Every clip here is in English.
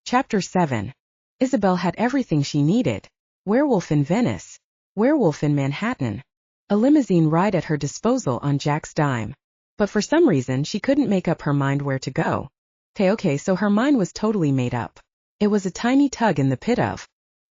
Chapter 7. Isabelle had everything she needed. Werewolf in Venice. Werewolf in Manhattan. A limousine ride at her disposal on Jack's dime. But for some reason she couldn't make up her mind where to go. Okay, so her mind was totally made up. It was a tiny tug in the pit of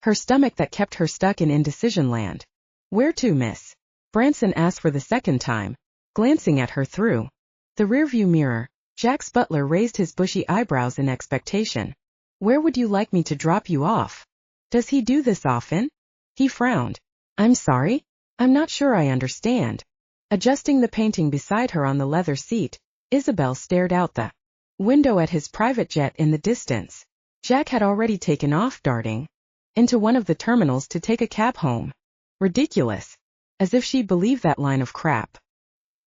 her stomach that kept her stuck in indecision land. Where to, miss? Branson asked for the second time, glancing at her through the rearview mirror. Jack's butler raised his bushy eyebrows in expectation. Where would you like me to drop you off? Does he do this often? He frowned. I'm sorry? I'm not sure I understand. Adjusting the painting beside her on the leather seat, Isabelle stared out the window at his private jet in the distance. Jack had already taken off, darting into one of the terminals to take a cab home. Ridiculous. As if she believed that line of crap.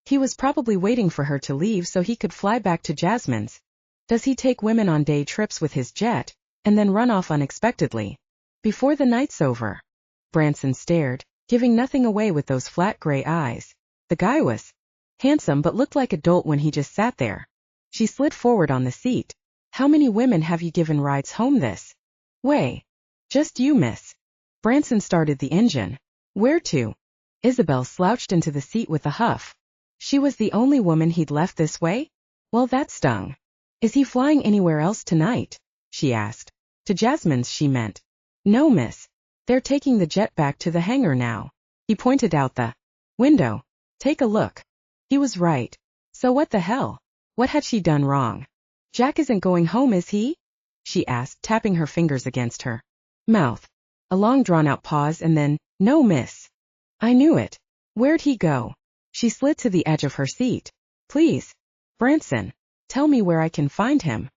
He was probably waiting for her to leave so he could fly back to Jasmine's. Does he take women on day trips with his jet, and then run off unexpectedly before the night's over? Branson stared, giving nothing away with those flat gray eyes. The guy was handsome but looked like a dolt when he just sat there. She slid forward on the seat. How many women have you given rides home this way? Just you, miss. Branson started the engine. Where to? Isabelle slouched into the seat with a huff. She was the only woman he'd left this way? Well, that stung. Is he flying anywhere else tonight? She asked. To Jasmine's, she meant. No, miss. They're taking the jet back to the hangar now. He pointed out the window. Take a look. He was right. So what the hell? What had she done wrong? Jack isn't going home, is he? She asked, tapping her fingers against her mouth. A long drawn-out pause and then, no, miss. I knew it. Where'd he go? She slid to the edge of her seat. Please, Branson, tell me where I can find him.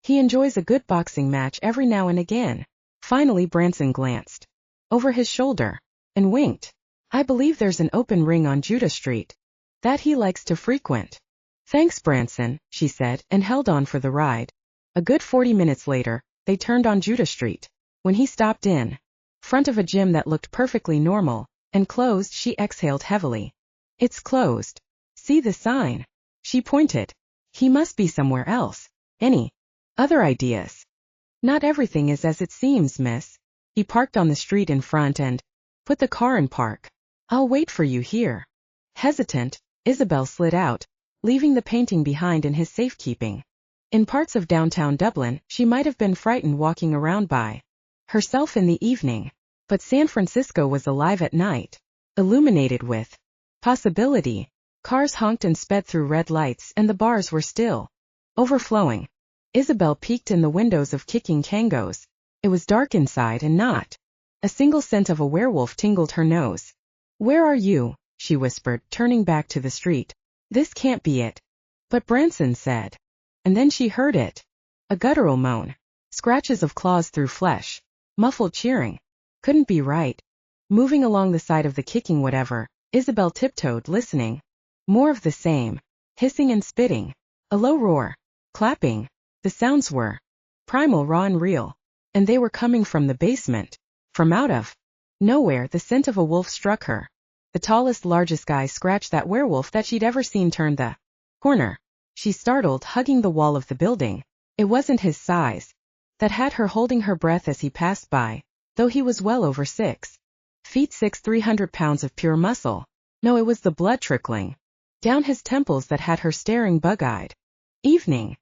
He enjoys a good boxing match every now and again. Finally Branson glanced over his shoulder and winked. I believe there's an open ring on Judah Street that he likes to frequent. Thanks, Branson, she said, and held on for the ride. A good 40 minutes later, they turned on Judah Street. When he stopped in front of a gym that looked perfectly normal and closed, she exhaled heavily. It's closed. See the sign? She pointed. He must be somewhere else. Any other ideas? Not everything is as it seems, miss. He parked on the street in front and put the car in park. I'll wait for you here. Hesitant, Isabelle slid out, leaving the painting behind in his safekeeping. In parts of downtown Dublin, she might have been frightened walking around by herself in the evening. But San Francisco was alive at night, illuminated with possibility. Cars honked and sped through red lights and the bars were still overflowing. Isabelle peeked in the windows of Kicking Kango's. It was dark inside and not a single scent of a werewolf tingled her nose. Where are you? She whispered, turning back to the street. This can't be it. But Branson said. And then she heard it. A guttural moan. Scratches of claws through flesh. Muffled cheering. Couldn't be right. Moving along the side of the kicking whatever, Isabelle tiptoed, listening. More of the same. Hissing and spitting. A low roar. Clapping. The sounds were primal, raw and real. And they were coming from the basement. From out of nowhere, the scent of a wolf struck her. The tallest, largest guy scratched that werewolf that she'd ever seen turn the corner. She startled, hugging the wall of the building. It wasn't his size that had her holding her breath as he passed by, though he was well over 6 feet 6, 300 pounds of pure muscle. No, it was the blood trickling down his temples that had her staring bug-eyed. Evening.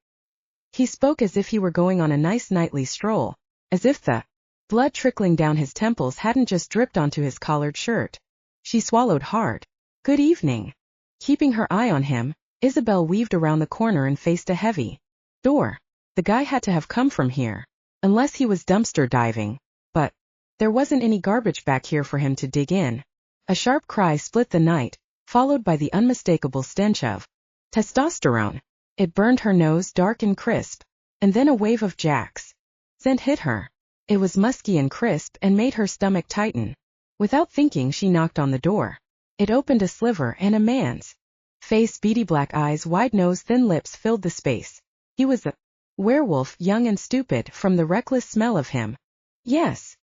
He spoke as if he were going on a nice nightly stroll, as if the blood trickling down his temples hadn't just dripped onto his collared shirt. She swallowed hard. Good evening. Keeping her eye on him, Isabelle weaved around the corner and faced a heavy door. The guy had to have come from here, unless he was dumpster diving, but there wasn't any garbage back here for him to dig in. A sharp cry split the night, followed by the unmistakable stench of testosterone. It burned her nose dark and crisp, and then a wave of Jack's scent hit her. It was musky and crisp and made her stomach tighten. Without thinking, she knocked on the door. It opened a sliver and a man's face, beady black eyes, wide nose, thin lips filled the space. He was a werewolf, young and stupid, from the reckless smell of him. Yes.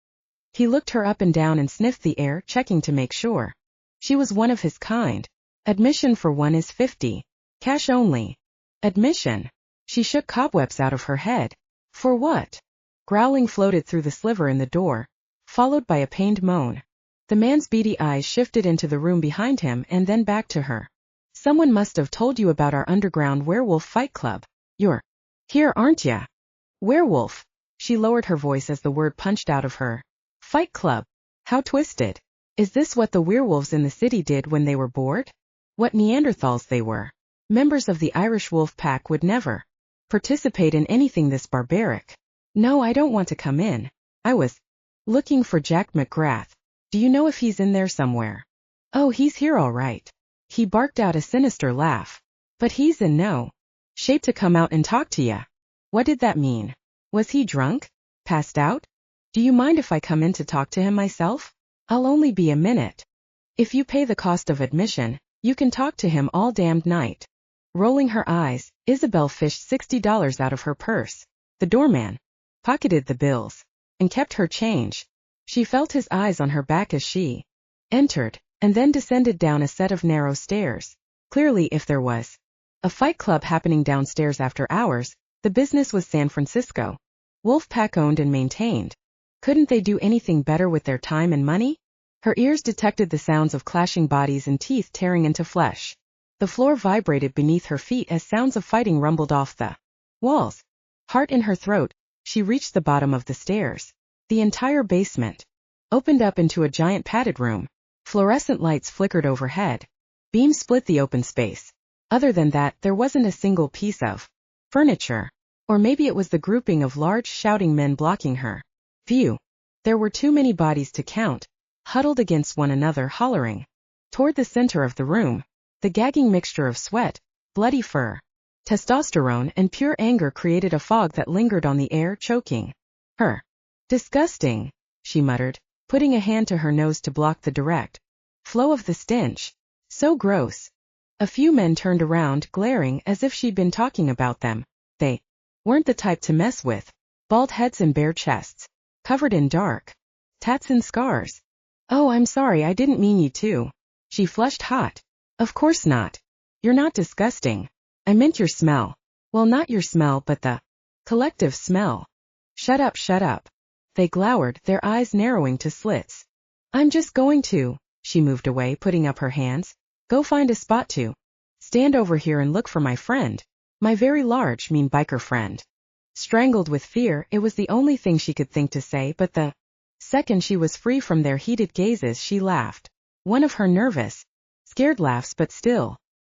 He looked her up and down and sniffed the air, checking to make sure she was one of his kind. Admission for one is 50. Cash only. Admission. She shook cobwebs out of her head. For what? Growling floated through the sliver in the door, followed by a pained moan. The man's beady eyes shifted into the room behind him and then back to her. Someone must have told you about our underground werewolf fight club. You're here, aren't ya? Werewolf. She lowered her voice as the word punched out of her. Fight club. How twisted. Is this what the werewolves in the city did when they were bored? What Neanderthals they were. Members of the Irish wolf pack would never participate in anything this barbaric. No, I don't want to come in. I was looking for Jack McGrath. Do you know if he's in there somewhere? Oh, he's here all right. He barked out a sinister laugh. But he's in no shape to come out and talk to ya. What did that mean? Was he drunk? Passed out? Do you mind if I come in to talk to him myself? I'll only be a minute. If you pay the cost of admission, you can talk to him all damned night. Rolling her eyes, Isabelle fished $60 out of her purse. The doorman pocketed the bills and kept her change. She felt his eyes on her back as she entered, and then descended down a set of narrow stairs. Clearly, if there was a fight club happening downstairs after hours, the business was San Francisco. Wolfpack owned and maintained. Couldn't they do anything better with their time and money? Her ears detected the sounds of clashing bodies and teeth tearing into flesh. The floor vibrated beneath her feet as sounds of fighting rumbled off the walls. Heart in her throat, she reached the bottom of the stairs. The entire basement opened up into a giant padded room. Fluorescent lights flickered overhead. Beams split the open space. Other than that, there wasn't a single piece of furniture. Or maybe it was the grouping of large shouting men blocking her view. There were too many bodies to count, huddled against one another hollering. Toward the center of the room, the gagging mixture of sweat, bloody fur, testosterone and pure anger created a fog that lingered on the air, choking her. Disgusting, she muttered, putting a hand to her nose to block the direct flow of the stench. So gross. A few men turned around, glaring as if she'd been talking about them. They weren't the type to mess with. Bald heads and bare chests, covered in dark tats and scars. Oh, I'm sorry, I didn't mean you to. She flushed hot. Of course not. You're not disgusting. I meant your smell. Well, not your smell, but the collective smell. Shut up, shut up. They glowered, their eyes narrowing to slits. I'm just going to. She moved away, putting up her hands. Go find a spot to stand over here and look for my friend. My very large, mean biker friend. Strangled with fear, it was the only thing she could think to say, but the second she was free from their heated gazes, she laughed. One of her nervous, scared laughs, but still.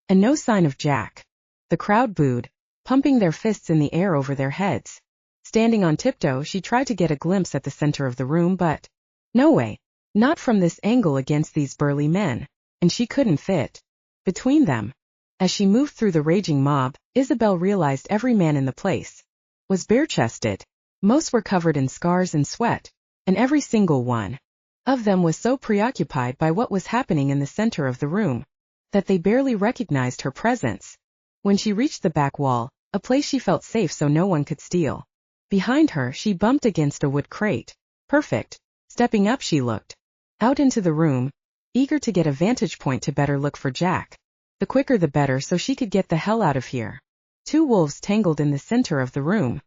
And no sign of Jack. The crowd booed, pumping their fists in the air over their heads. Standing on tiptoe, she tried to get a glimpse at the center of the room, but no way. Not from this angle against these burly men. And she couldn't fit between them. As she moved through the raging mob, Isabelle realized every man in the place was bare-chested. Most were covered in scars and sweat, and every single one of them was so preoccupied by what was happening in the center of the room that they barely recognized her presence. When she reached the back wall, a place she felt safe so no one could steal, behind her she bumped against a wood crate. Perfect. Stepping up, she looked out into the room, eager to get a vantage point to better look for Jack. The quicker the better, so she could get the hell out of here. Two wolves tangled in the center of the room.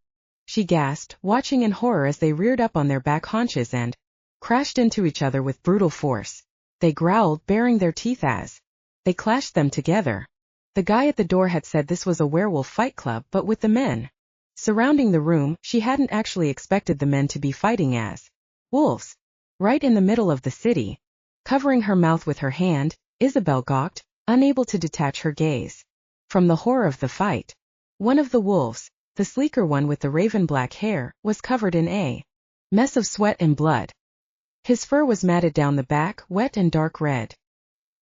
She gasped, watching in horror as they reared up on their back haunches and crashed into each other with brutal force. They growled, baring their teeth as they clashed them together. The guy at the door had said this was a werewolf fight club, but with the men surrounding the room, she hadn't actually expected the men to be fighting as wolves. Right in the middle of the city, covering her mouth with her hand, Isabelle gawked, unable to detach her gaze from the horror of the fight. One of the wolves, the sleeker one with the raven-black hair, was covered in a mess of sweat and blood. His fur was matted down the back, wet and dark red.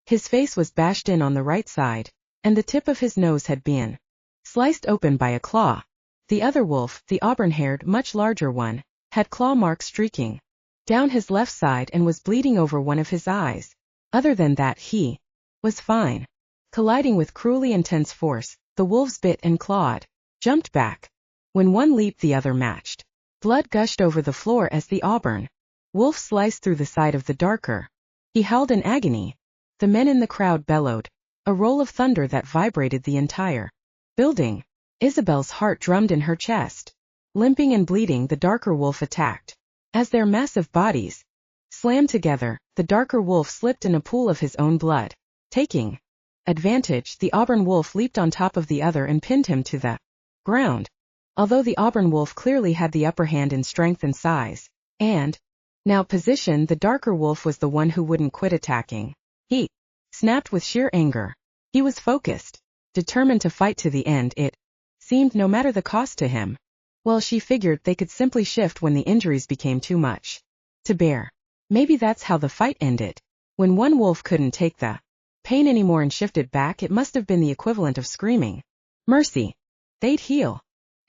His face was bashed in on the right side, and the tip of his nose had been sliced open by a claw. The other wolf, the auburn-haired, much larger one, had claw marks streaking down his left side and was bleeding over one of his eyes. Other than that, he was fine. Colliding with cruelly intense force, the wolves bit and clawed, jumped back. When one leaped, the other matched. Blood gushed over the floor as the auburn wolf sliced through the side of the darker. He howled in agony. The men in the crowd bellowed, a roll of thunder that vibrated the entire building. Isabelle's heart drummed in her chest. Limping and bleeding, the darker wolf attacked. As their massive bodies slammed together, the darker wolf slipped in a pool of his own blood. Taking advantage, the auburn wolf leaped on top of the other and pinned him to the ground. Although the auburn wolf clearly had the upper hand in strength and size, and now position, the darker wolf was the one who wouldn't quit attacking. He snapped with sheer anger. He was focused, determined to fight to the end, it seemed, no matter the cost to him. Well, she figured they could simply shift when the injuries became too much to bear. Maybe that's how the fight ended. When one wolf couldn't take the pain anymore and shifted back, it must have been the equivalent of screaming mercy. They'd heal.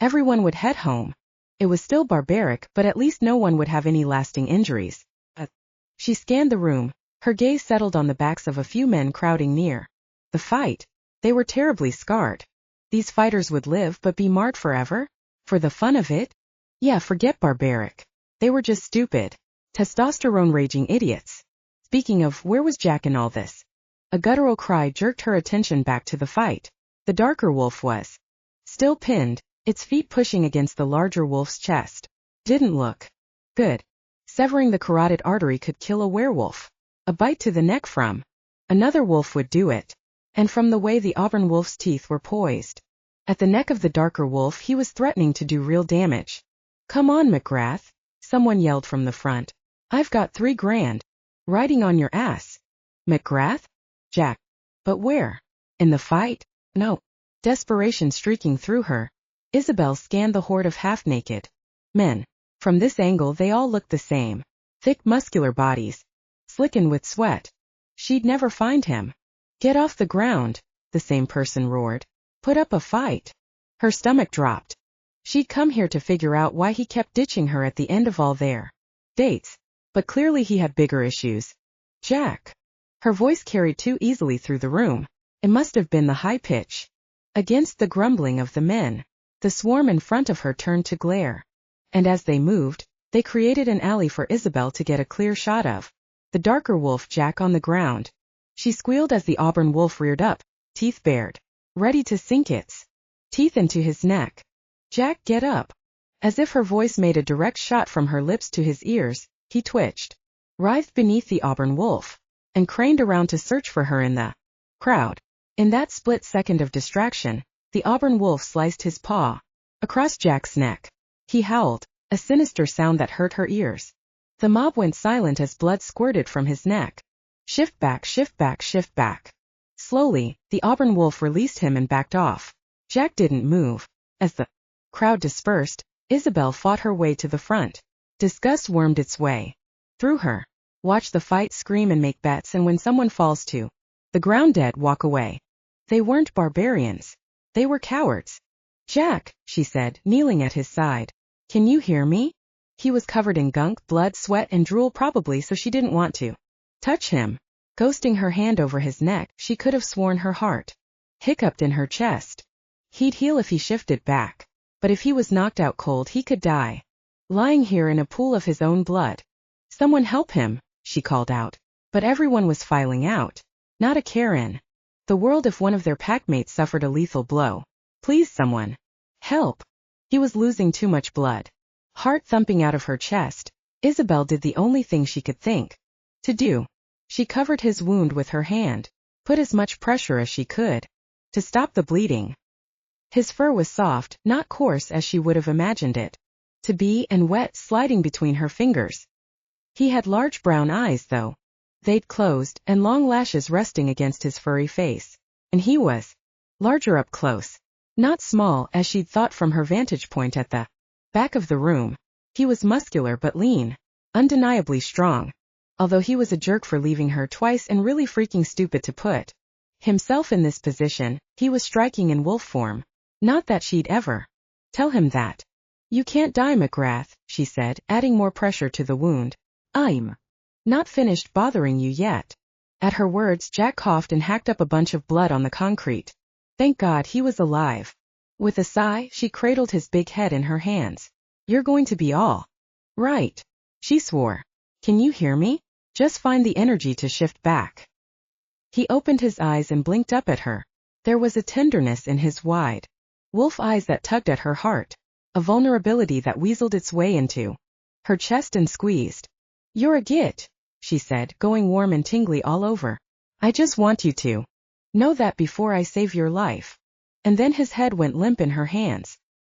Everyone would head home. It was still barbaric, but at least no one would have any lasting injuries. She scanned the room. Her gaze settled on the backs of a few men crowding near the fight. They were terribly scarred. These fighters would live but be marred forever? For the fun of it? Yeah, forget barbaric. They were just stupid, testosterone-raging idiots. Speaking of, where was Jack in all this? A guttural cry jerked her attention back to the fight. The darker wolf was still pinned, its feet pushing against the larger wolf's chest. Didn't look good. Severing the carotid artery could kill a werewolf. A bite to the neck from another wolf would do it. And from the way the auburn wolf's teeth were poised at the neck of the darker wolf, he was threatening to do real damage. Come on, McGrath, someone yelled from the front. I've got $3,000. Riding on your ass. McGrath? Jack. But where? In the fight? No. Desperation streaking through her, Isabelle scanned the horde of half-naked men. From this angle they all looked the same. Thick muscular bodies, slickened with sweat. She'd never find him. Get off the ground, the same person roared. Put up a fight. Her stomach dropped. She'd come here to figure out why he kept ditching her at the end of all their dates. But clearly he had bigger issues. Jack. Her voice carried too easily through the room. It must have been the high pitch. Against the grumbling of the men, the swarm in front of her turned to glare. And as they moved, they created an alley for Isabelle to get a clear shot of the darker wolf, Jack, on the ground. She squealed as the auburn wolf reared up, teeth bared, ready to sink its teeth into his neck. Jack, get up. As if her voice made a direct shot from her lips to his ears, he twitched, writhed beneath the auburn wolf, and craned around to search for her in the crowd. In that split second of distraction, the auburn wolf sliced his paw across Jack's neck. He howled, a sinister sound that hurt her ears. The mob went silent as blood squirted from his neck. Shift back, shift back, shift back. Slowly, the auburn wolf released him and backed off. Jack didn't move. As the crowd dispersed, Isabelle fought her way to the front. Disgust wormed its way through her. Watch the fight, scream and make bets, and when someone falls to the ground dead, walk away. They weren't barbarians. They were cowards. Jack, she said, kneeling at his side. Can you hear me? He was covered in gunk, blood, sweat, and drool, probably so she didn't want to touch him. Coasting her hand over his neck, she could have sworn her heart hiccuped in her chest. He'd heal if he shifted back. But if he was knocked out cold, he could die. Lying here in a pool of his own blood. Someone help him, she called out. But everyone was filing out. Not a care in the world if one of their packmates suffered a lethal blow. Please, someone. Help. He was losing too much blood. Heart thumping out of her chest, Isabelle did the only thing she could think to do. She covered his wound with her hand, put as much pressure as she could to stop the bleeding. His fur was soft, not coarse as she would have imagined it to be, and wet, sliding between her fingers. He had large brown eyes, though. They'd closed, and long lashes resting against his furry face. And he was larger up close. Not small, as she'd thought from her vantage point at the back of the room. He was muscular but lean, undeniably strong. Although he was a jerk for leaving her twice and really freaking stupid to put himself in this position, he was striking in wolf form. Not that she'd ever tell him that. You can't die, McGrath, she said, adding more pressure to the wound. I'm not finished bothering you yet. At her words, Jack coughed and hacked up a bunch of blood on the concrete. Thank God he was alive. With a sigh, she cradled his big head in her hands. You're going to be all right, she swore. Can you hear me? Just find the energy to shift back. He opened his eyes and blinked up at her. There was a tenderness in his wide wolf eyes that tugged at her heart. a vulnerability that weaseled its way into her chest and squeezed. "You're a git," she said, going warm and tingly all over. "I just want you to know that before I save your life." And then his head went limp in her hands.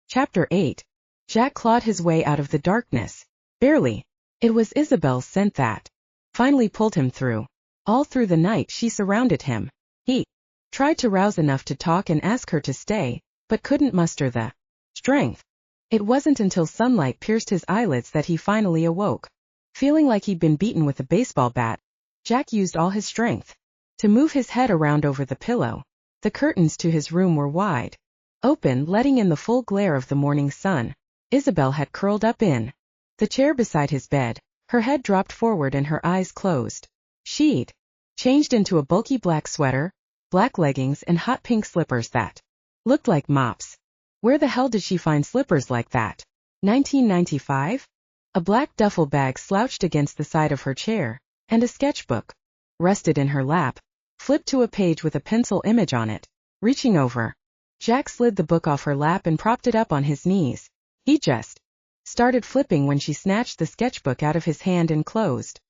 Chapter 8. Jack clawed his way out of the darkness. Barely. It was Isabelle's scent that finally pulled him through. All through the night she surrounded him. He tried to rouse enough to talk and ask her to stay, but couldn't muster the strength. It wasn't until sunlight pierced his eyelids that he finally awoke. Feeling like he'd been beaten with a baseball bat, Jack used all his strength to move his head around over the pillow. The curtains to his room were wide open, letting in the full glare of the morning sun. Isabelle had curled up in the chair beside his bed, her head dropped forward and her eyes closed. She'd changed into a bulky black sweater, black leggings and hot pink slippers that looked like mops. Where the hell did she find slippers like that? 1995? A black duffel bag slouched against the side of her chair, and a sketchbook rested in her lap, flipped to a page with a pencil image on it. Reaching over, Jack slid the book off her lap and propped it up on his knees. He just started flipping when she snatched the sketchbook out of his hand and closed.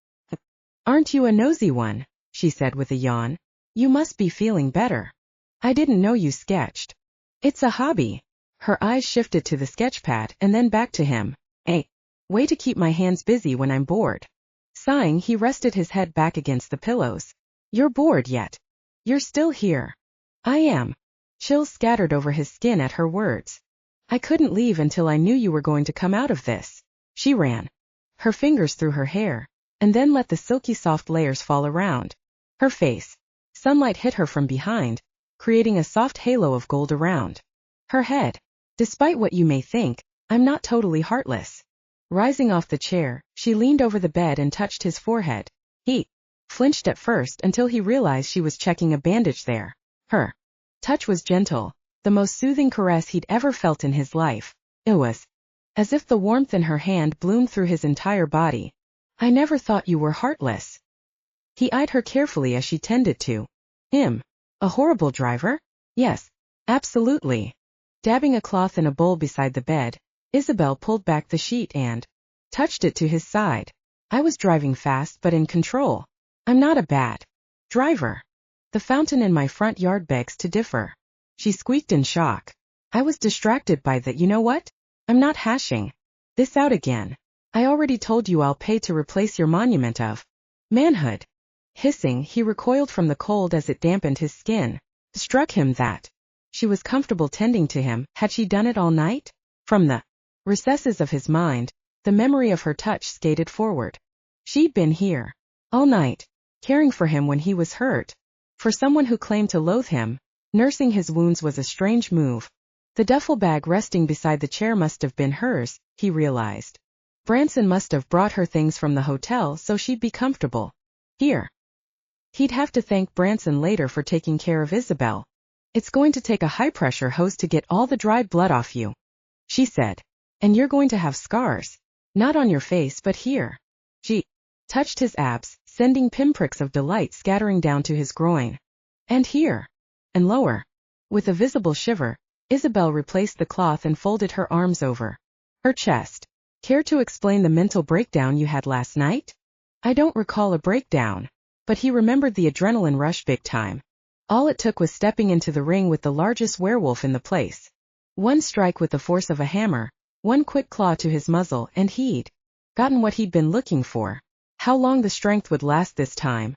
"Aren't you a nosy one?" she said with a yawn. "You must be feeling better. I didn't know you sketched." "It's a hobby." Her eyes shifted to the sketchpad and then back to him. "A way to keep my hands busy when I'm bored." Sighing, he rested his head back against the pillows. "You're bored yet? You're still here." "I am." Chills scattered over his skin at her words. "I couldn't leave until I knew you were going to come out of this." She ran her fingers through her hair, and then let the silky soft layers fall around her face. Sunlight hit her from behind, creating a soft halo of gold around her head. "Despite what you may think, I'm not totally heartless." Rising off the chair, she leaned over the bed and touched his forehead. He flinched at first until he realized she was checking a bandage there. Her touch was gentle, the most soothing caress he'd ever felt in his life. It was as if the warmth in her hand bloomed through his entire body. "I never thought you were heartless." He eyed her carefully as she tended to him. "A horrible driver?" "Yes, absolutely." Dabbing a cloth in a bowl beside the bed, Isabelle pulled back the sheet and touched it to his side. "I was driving fast but in control. I'm not a bad driver. The fountain in my front yard begs to differ." She squeaked in shock. "I was distracted by the, you know what? I'm not hashing this out again. I already told you I'll pay to replace your monument of manhood." Hissing, he recoiled from the cold as it dampened his skin. Struck him that she was comfortable tending to him. Had she done it all night? From the recesses of his mind, the memory of her touch skated forward. She'd been here all night, caring for him when he was hurt. For someone who claimed to loathe him, nursing his wounds was a strange move. The duffel bag resting beside the chair must have been hers, he realized. Branson must have brought her things from the hotel so she'd be comfortable here. He'd have to thank Branson later for taking care of Isabelle. "It's going to take a high-pressure hose to get all the dried blood off you," she said. "And you're going to have scars. Not on your face but here." She touched his abs, sending pinpricks of delight scattering down to his groin. "And here." And lower. With a visible shiver, Isabelle replaced the cloth and folded her arms over her chest. "Care to explain the mental breakdown you had last night?" "I don't recall a breakdown." But he remembered the adrenaline rush big time. All it took was stepping into the ring with the largest werewolf in the place. One strike with the force of a hammer, one quick claw to his muzzle, and he'd gotten what he'd been looking for. How long the strength would last this time,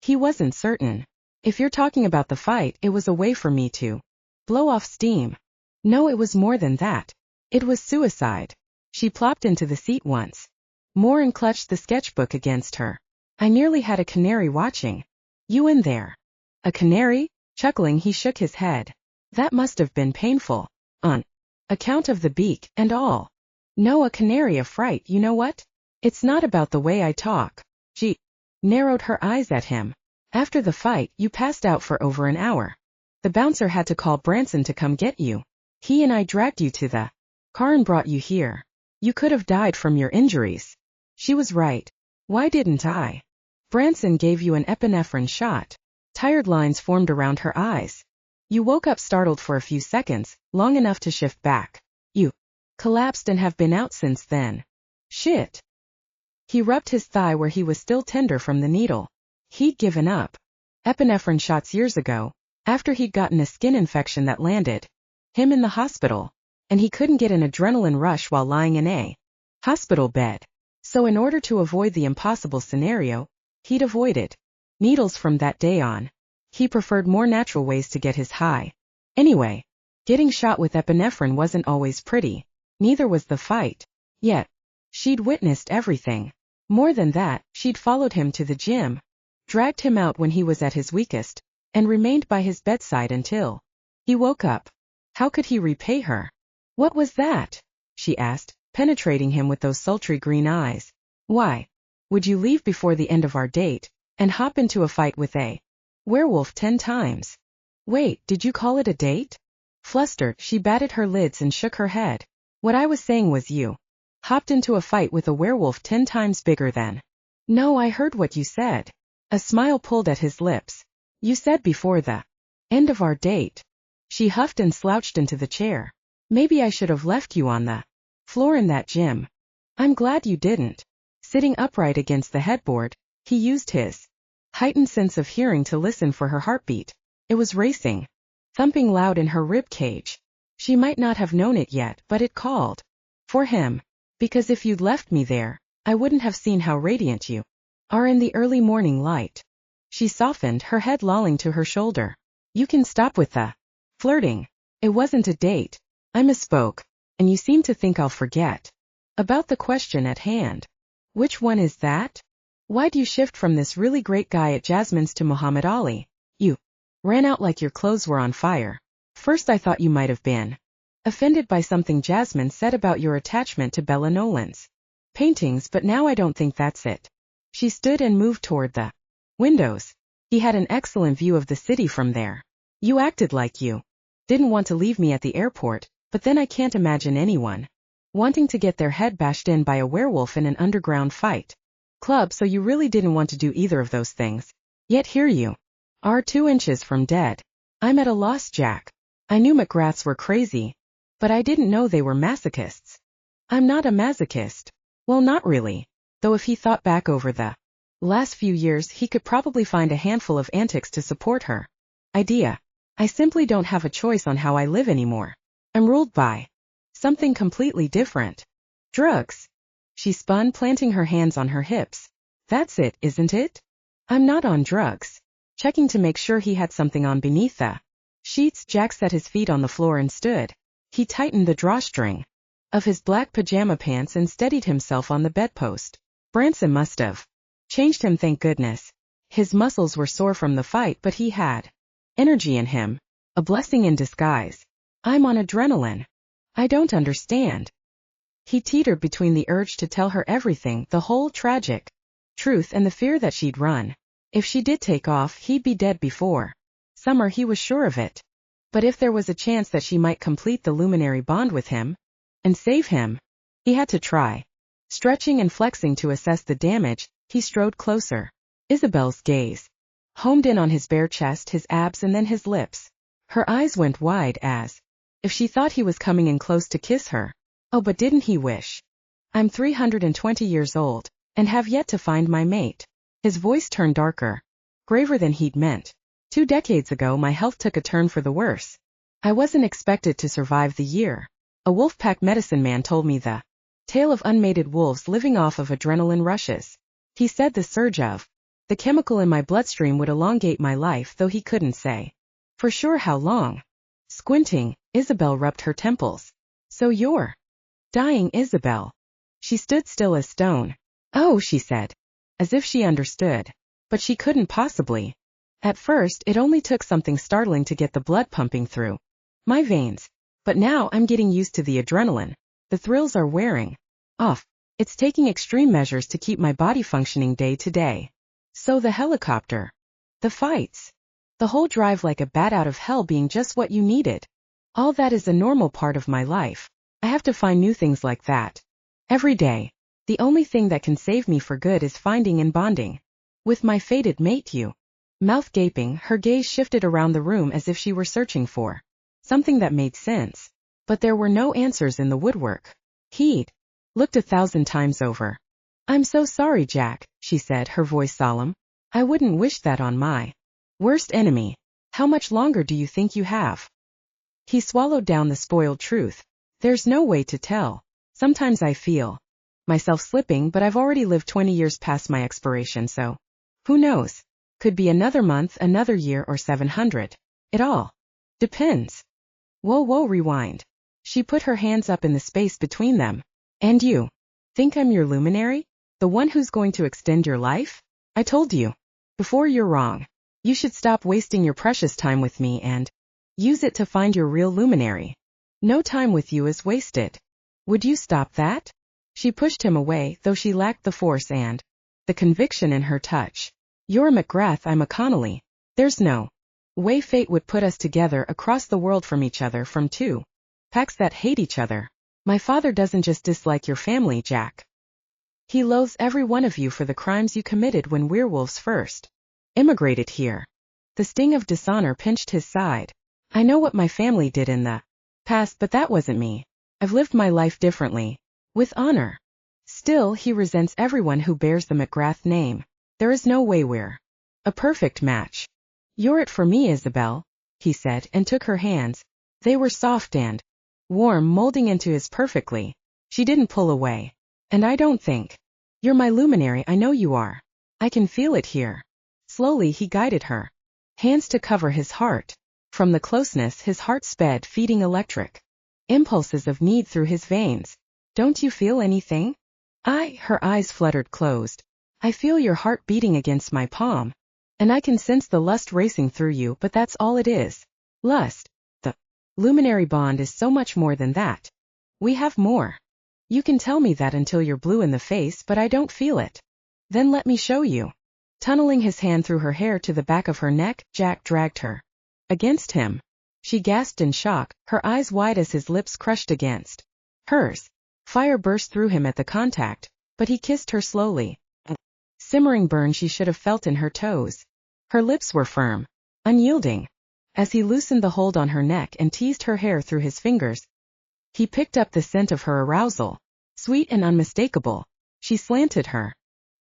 he wasn't certain. "If you're talking about the fight, it was a way for me to blow off steam." "No, it was more than that. It was suicide." She plopped into the seat once more and clutched the sketchbook against her. "I nearly had a canary watching you in there." "A canary?" Chuckling, he shook his head. "That must have been painful. On account of the beak and all." "No, a canary of fright, you know what? It's not about the way I talk." She narrowed her eyes at him. "After the fight, you passed out for over an hour. The bouncer had to call Branson to come get you. He and I dragged you to the car and brought you here. You could have died from your injuries." She was right. Why didn't I? "Branson gave you an epinephrine shot." Tired lines formed around her eyes. "You woke up startled for a few seconds, long enough to shift back. You Collapsed and have been out since then. Shit. He rubbed his thigh where he was still tender from the needle. He'd given up. Epinephrine shots years ago, after he'd gotten a skin infection that landed him in the hospital, and he couldn't get an adrenaline rush while lying in a hospital bed. So in order to avoid the impossible scenario, he'd avoided needles from that day on. He preferred more natural ways to get his high. Anyway, getting shot with epinephrine wasn't always pretty. Neither was the fight. Yet, she'd witnessed everything. More than that, she'd followed him to the gym, dragged him out when he was at his weakest, and remained by his bedside until he woke up. How could he repay her? What was that? She asked, penetrating him with those sultry green eyes. Why would you leave before the end of our date, and hop into a fight with a werewolf 10 times? Wait, did you call it a date? Flustered, she batted her lids and shook her head. What I was saying was you hopped into a fight with a werewolf 10 times bigger than. No, I heard what you said. A smile pulled at his lips. You said before the end of our date. She huffed and slouched into the chair. Maybe I should have left you on the floor in that gym. I'm glad you didn't. Sitting upright against the headboard, he used his heightened sense of hearing to listen for her heartbeat. It was racing, thumping loud in her rib cage. She might not have known it yet, but it called for him. Because if you'd left me there, I wouldn't have seen how radiant you are in the early morning light. She softened, her head lolling to her shoulder. You can stop with the flirting. It wasn't a date. I misspoke, and you seem to think I'll forget about the question at hand. Which one is that? Why'd you shift from this really great guy at Jasmine's to Muhammad Ali? You ran out like your clothes were on fire. First I thought you might have been offended by something Jasmine said about your attachment to Bella Nolan's paintings, but now I don't think that's it. She stood and moved toward the windows. He had an excellent view of the city from there. You acted like you didn't want to leave me at the airport, but then I can't imagine anyone wanting to get their head bashed in by a werewolf in an underground fight club, so you really didn't want to do either of those things. Yet here you are 2 inches from dead. I'm at a loss, Jack. I knew McGraths were crazy, but I didn't know they were masochists. I'm not a masochist. Well, not really. Though if he thought back over the last few years, he could probably find a handful of antics to support her idea. I simply don't have a choice on how I live anymore. I'm ruled by something completely different. Drugs. She spun, planting her hands on her hips. That's it, isn't it? I'm not on drugs. Checking to make sure he had something on beneath the sheets, Jack set his feet on the floor and stood. He tightened the drawstring of his black pajama pants and steadied himself on the bedpost. Branson must have changed him, thank goodness. His muscles were sore from the fight, but he had energy in him. A blessing in disguise. I'm on adrenaline. I don't understand. He teetered between the urge to tell her everything, the whole tragic truth, and the fear that she'd run. If she did take off, he'd be dead before summer, he was sure of it. But if there was a chance that she might complete the Luminary bond with him and save him, he had to try. Stretching and flexing to assess the damage, he strode closer. Isabelle's gaze homed in on his bare chest, his abs, and then his lips. Her eyes went wide as if she thought he was coming in close to kiss her. Oh, but didn't he wish? I'm 320 years old, and have yet to find my mate. His voice turned darker, graver than he'd meant. 2 decades ago my health took a turn for the worse. I wasn't expected to survive the year. A wolf-pack medicine man told me the tale of unmated wolves living off of adrenaline rushes. He said the surge of the chemical in my bloodstream would elongate my life, though he couldn't say for sure how long. Squinting, Isabelle rubbed her temples. So you're dying, Isabelle. She stood still as stone. Oh, she said, as if she understood. But she couldn't possibly. At first, it only took something startling to get the blood pumping through my veins. But now I'm getting used to the adrenaline. The thrills are wearing off. It's taking extreme measures to keep my body functioning day to day. So the helicopter, the fights, the whole drive like a bat out of hell being just what you needed. All that is a normal part of my life. I have to find new things like that every day. The only thing that can save me for good is finding and bonding with my fated mate. You. Mouth gaping, her gaze shifted around the room as if she were searching for something that made sense. but there were no answers in the woodwork. He'd looked 1,000 times over. "I'm so sorry, Jack," she said, her voice solemn. "I wouldn't wish that on my worst enemy. How much longer do you think you have?" He swallowed down the spoiled truth. "There's no way to tell. Sometimes I feel myself slipping, but I've already lived 20 years past my expiration, so who knows? Could be another month, another year, or 700. It all depends." Whoa, rewind. She put her hands up in the space between them. "And you think I'm your luminary? The one who's going to extend your life? I told you before, you're wrong. You should stop wasting your precious time with me and use it to find your real luminary. No time with you is wasted. Would you stop that?" She pushed him away, though she lacked the force and the conviction in her touch. "You're a McGrath, I'm a Connelly. There's no way fate would put us together across the world from each other, from two packs that hate each other. My father doesn't just dislike your family, Jack. He loathes every one of you for the crimes you committed when werewolves first immigrated here." The sting of dishonor pinched his side. "I know what my family did in the past, but that wasn't me. I've lived my life differently, with honor." Still, he resents everyone who bears the McGrath name. "There is no way we're a perfect match." "You're it for me, Isabelle," he said, and took her hands. They were soft and warm, molding into his perfectly. She didn't pull away. "And I don't think you're my luminary. I know you are. I can feel it here." Slowly he guided her hands to cover his heart. From the closeness, his heart sped, feeding electric impulses of need through his veins. "Don't you feel anything?" Her eyes fluttered closed. "I feel your heart beating against my palm. And I can sense the lust racing through you, but that's all it is. Lust. The luminary bond is so much more than that. We have more. You can tell me that until you're blue in the face, but I don't feel it. Then let me show you." Tunneling his hand through her hair to the back of her neck, Jack dragged her against him. She gasped in shock, her eyes wide as his lips crushed against hers. Fire burst through him at the contact, but he kissed her slowly. A simmering burn she should have felt in her toes. Her lips were firm, unyielding. As he loosened the hold on her neck and teased her hair through his fingers, he picked up the scent of her arousal. Sweet and unmistakable. She slanted her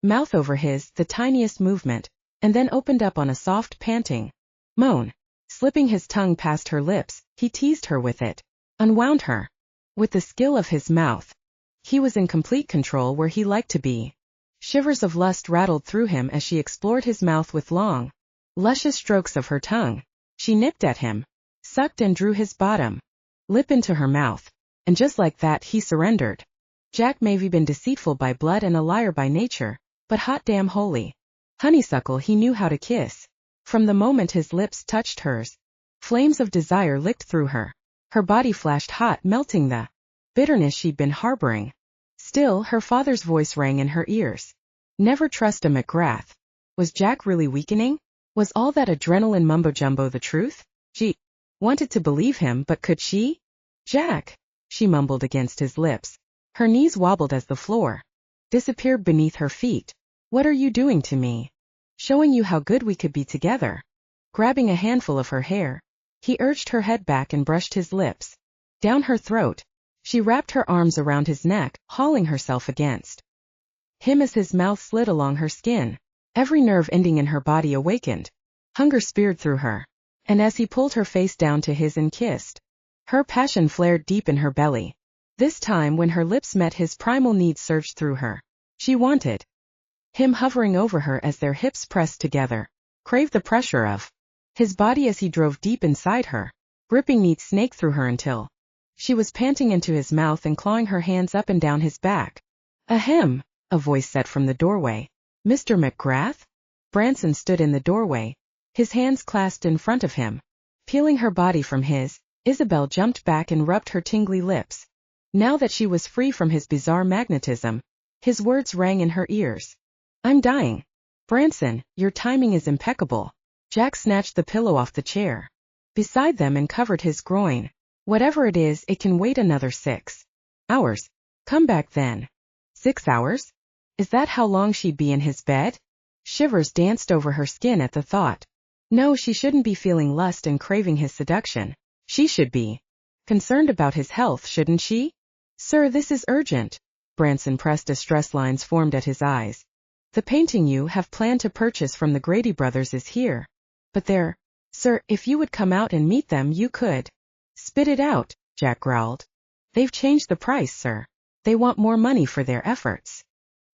mouth over his, the tiniest movement, and then opened up on a soft, panting moan. Slipping his tongue past her lips, he teased her with it, unwound her. With the skill of his mouth, he was in complete control where he liked to be. Shivers of lust rattled through him as she explored his mouth with long, luscious strokes of her tongue. She nipped at him, sucked and drew his bottom lip into her mouth, and just like that he surrendered. Jack may have been deceitful by blood and a liar by nature, but hot damn holy honeysuckle, he knew how to kiss. From the moment his lips touched hers, flames of desire licked through her. Her body flashed hot, melting the bitterness she'd been harboring. Still, her father's voice rang in her ears. Never trust a McGrath. Was Jack really weakening? Was all that adrenaline mumbo-jumbo the truth? She wanted to believe him, but could she? "Jack," she mumbled against his lips. Her knees wobbled as the floor disappeared beneath her feet. "What are you doing to me?" "Showing you how good we could be together." Grabbing a handful of her hair, he urged her head back and brushed his lips down her throat. She wrapped her arms around his neck, hauling herself against him as his mouth slid along her skin. Every nerve ending in her body awakened. Hunger speared through her. And as he pulled her face down to his and kissed, her passion flared deep in her belly. This time, when her lips met his, primal need surged through her. She wanted him hovering over her as their hips pressed together, craved the pressure of his body as he drove deep inside her, gripping neat snake through her until she was panting into his mouth and clawing her hands up and down his back. "Ahem," a voice said from the doorway. "Mr. McGrath?" Branson stood in the doorway, his hands clasped in front of him. Peeling her body from his, Isabelle jumped back and rubbed her tingly lips. Now that she was free from his bizarre magnetism, his words rang in her ears. "I'm dying. Branson, your timing is impeccable." Jack snatched the pillow off the chair beside them and covered his groin. "Whatever it is, it can wait another 6 hours. Come back then." 6 hours? Is that how long she'd be in his bed? Shivers danced over her skin at the thought. No, she shouldn't be feeling lust and craving his seduction. She should be Concerned about his health, shouldn't she? Sir, this is urgent. Branson pressed as stress lines formed at his eyes. The painting you have planned to purchase from the Grady brothers is here. But there, sir, if you would come out and meet them you could. Spit it out, Jack growled. They've changed the price, sir. They want more money for their efforts.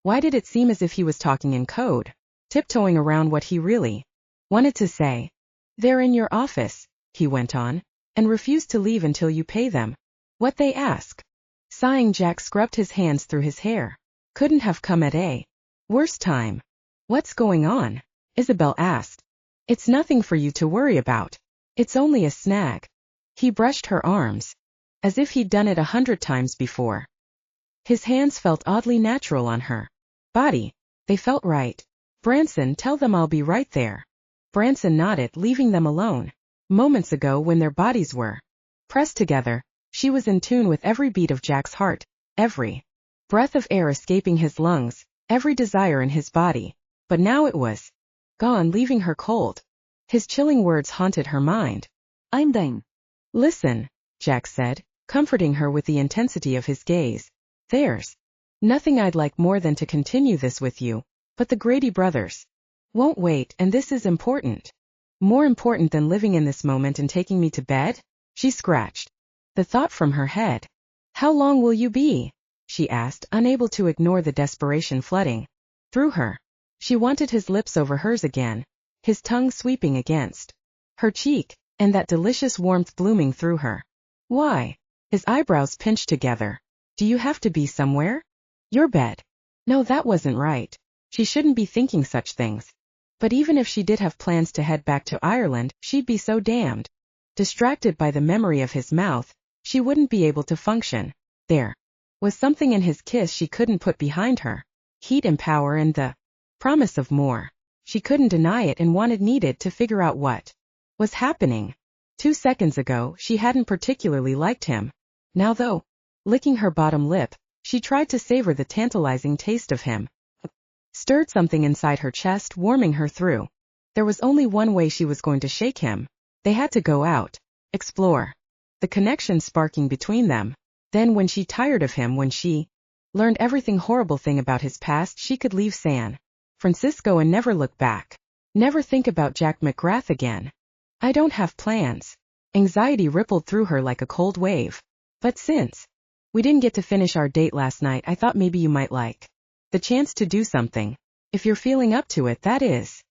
Why did it seem as if he was talking in code, tiptoeing around what he really wanted to say? They're in your office, he went on, and refuse to leave until you pay them what they ask. Sighing, Jack scrubbed his hands through his hair. Couldn't have come at a worse time. What's going on? Isabelle asked. It's nothing for you to worry about. It's only a snag. He brushed her arms, as if he'd done it 100 times before. His hands felt oddly natural on her body. They felt right. Branson, tell them I'll be right there. Branson nodded, leaving them alone. Moments ago, when their bodies were pressed together, she was in tune with every beat of Jack's heart, every breath of air escaping his lungs, every desire in his body. But now it was gone, leaving her cold. His chilling words haunted her mind. I'm dying. Listen, Jack said, comforting her with the intensity of his gaze. There's nothing I'd like more than to continue this with you, but the Grady brothers won't wait, and this is important. More important than living in this moment and taking me to bed? She scratched the thought from her head. How long will you be? She asked, unable to ignore the desperation flooding through her. She wanted his lips over hers again, his tongue sweeping against her cheek, and that delicious warmth blooming through her. Why? His eyebrows pinched together. Do you have to be somewhere? Your bed. No, that wasn't right. She shouldn't be thinking such things. But even if she did have plans to head back to Ireland, she'd be so damned distracted by the memory of his mouth, she wouldn't be able to function. There was something in his kiss she couldn't put behind her. Heat and power and the promise of more. She couldn't deny it and needed to figure out what was happening. 2 seconds ago, she hadn't particularly liked him. Now though, licking her bottom lip, she tried to savor the tantalizing taste of him. Stirred something inside her chest, warming her through. There was only one way she was going to shake him. They had to go out, explore. The connection sparking between them. Then when she tired of him, when she learned everything horrible thing about his past, she could leave San Francisco and never look back. Never think about Jack McGrath again. I don't have plans. Anxiety rippled through her like a cold wave. But since we didn't get to finish our date last night, I thought maybe you might like the chance to do something. If you're feeling up to it, that is.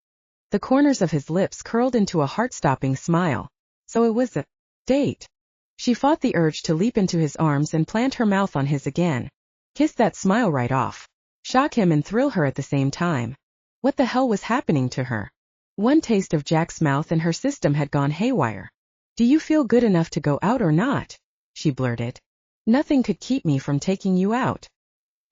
The corners of his lips curled into a heart-stopping smile. So it was a date. She fought the urge to leap into his arms and plant her mouth on his again. Kiss that smile right off. Shock him and thrill her at the same time. What the hell was happening to her? One taste of Jack's mouth and her system had gone haywire. Do you feel good enough to go out or not? She blurted. Nothing could keep me from taking you out.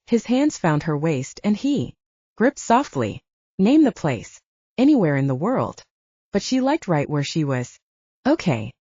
His hands found her waist and he gripped softly. Name the place. Anywhere in the world. But she liked right where she was. Okay.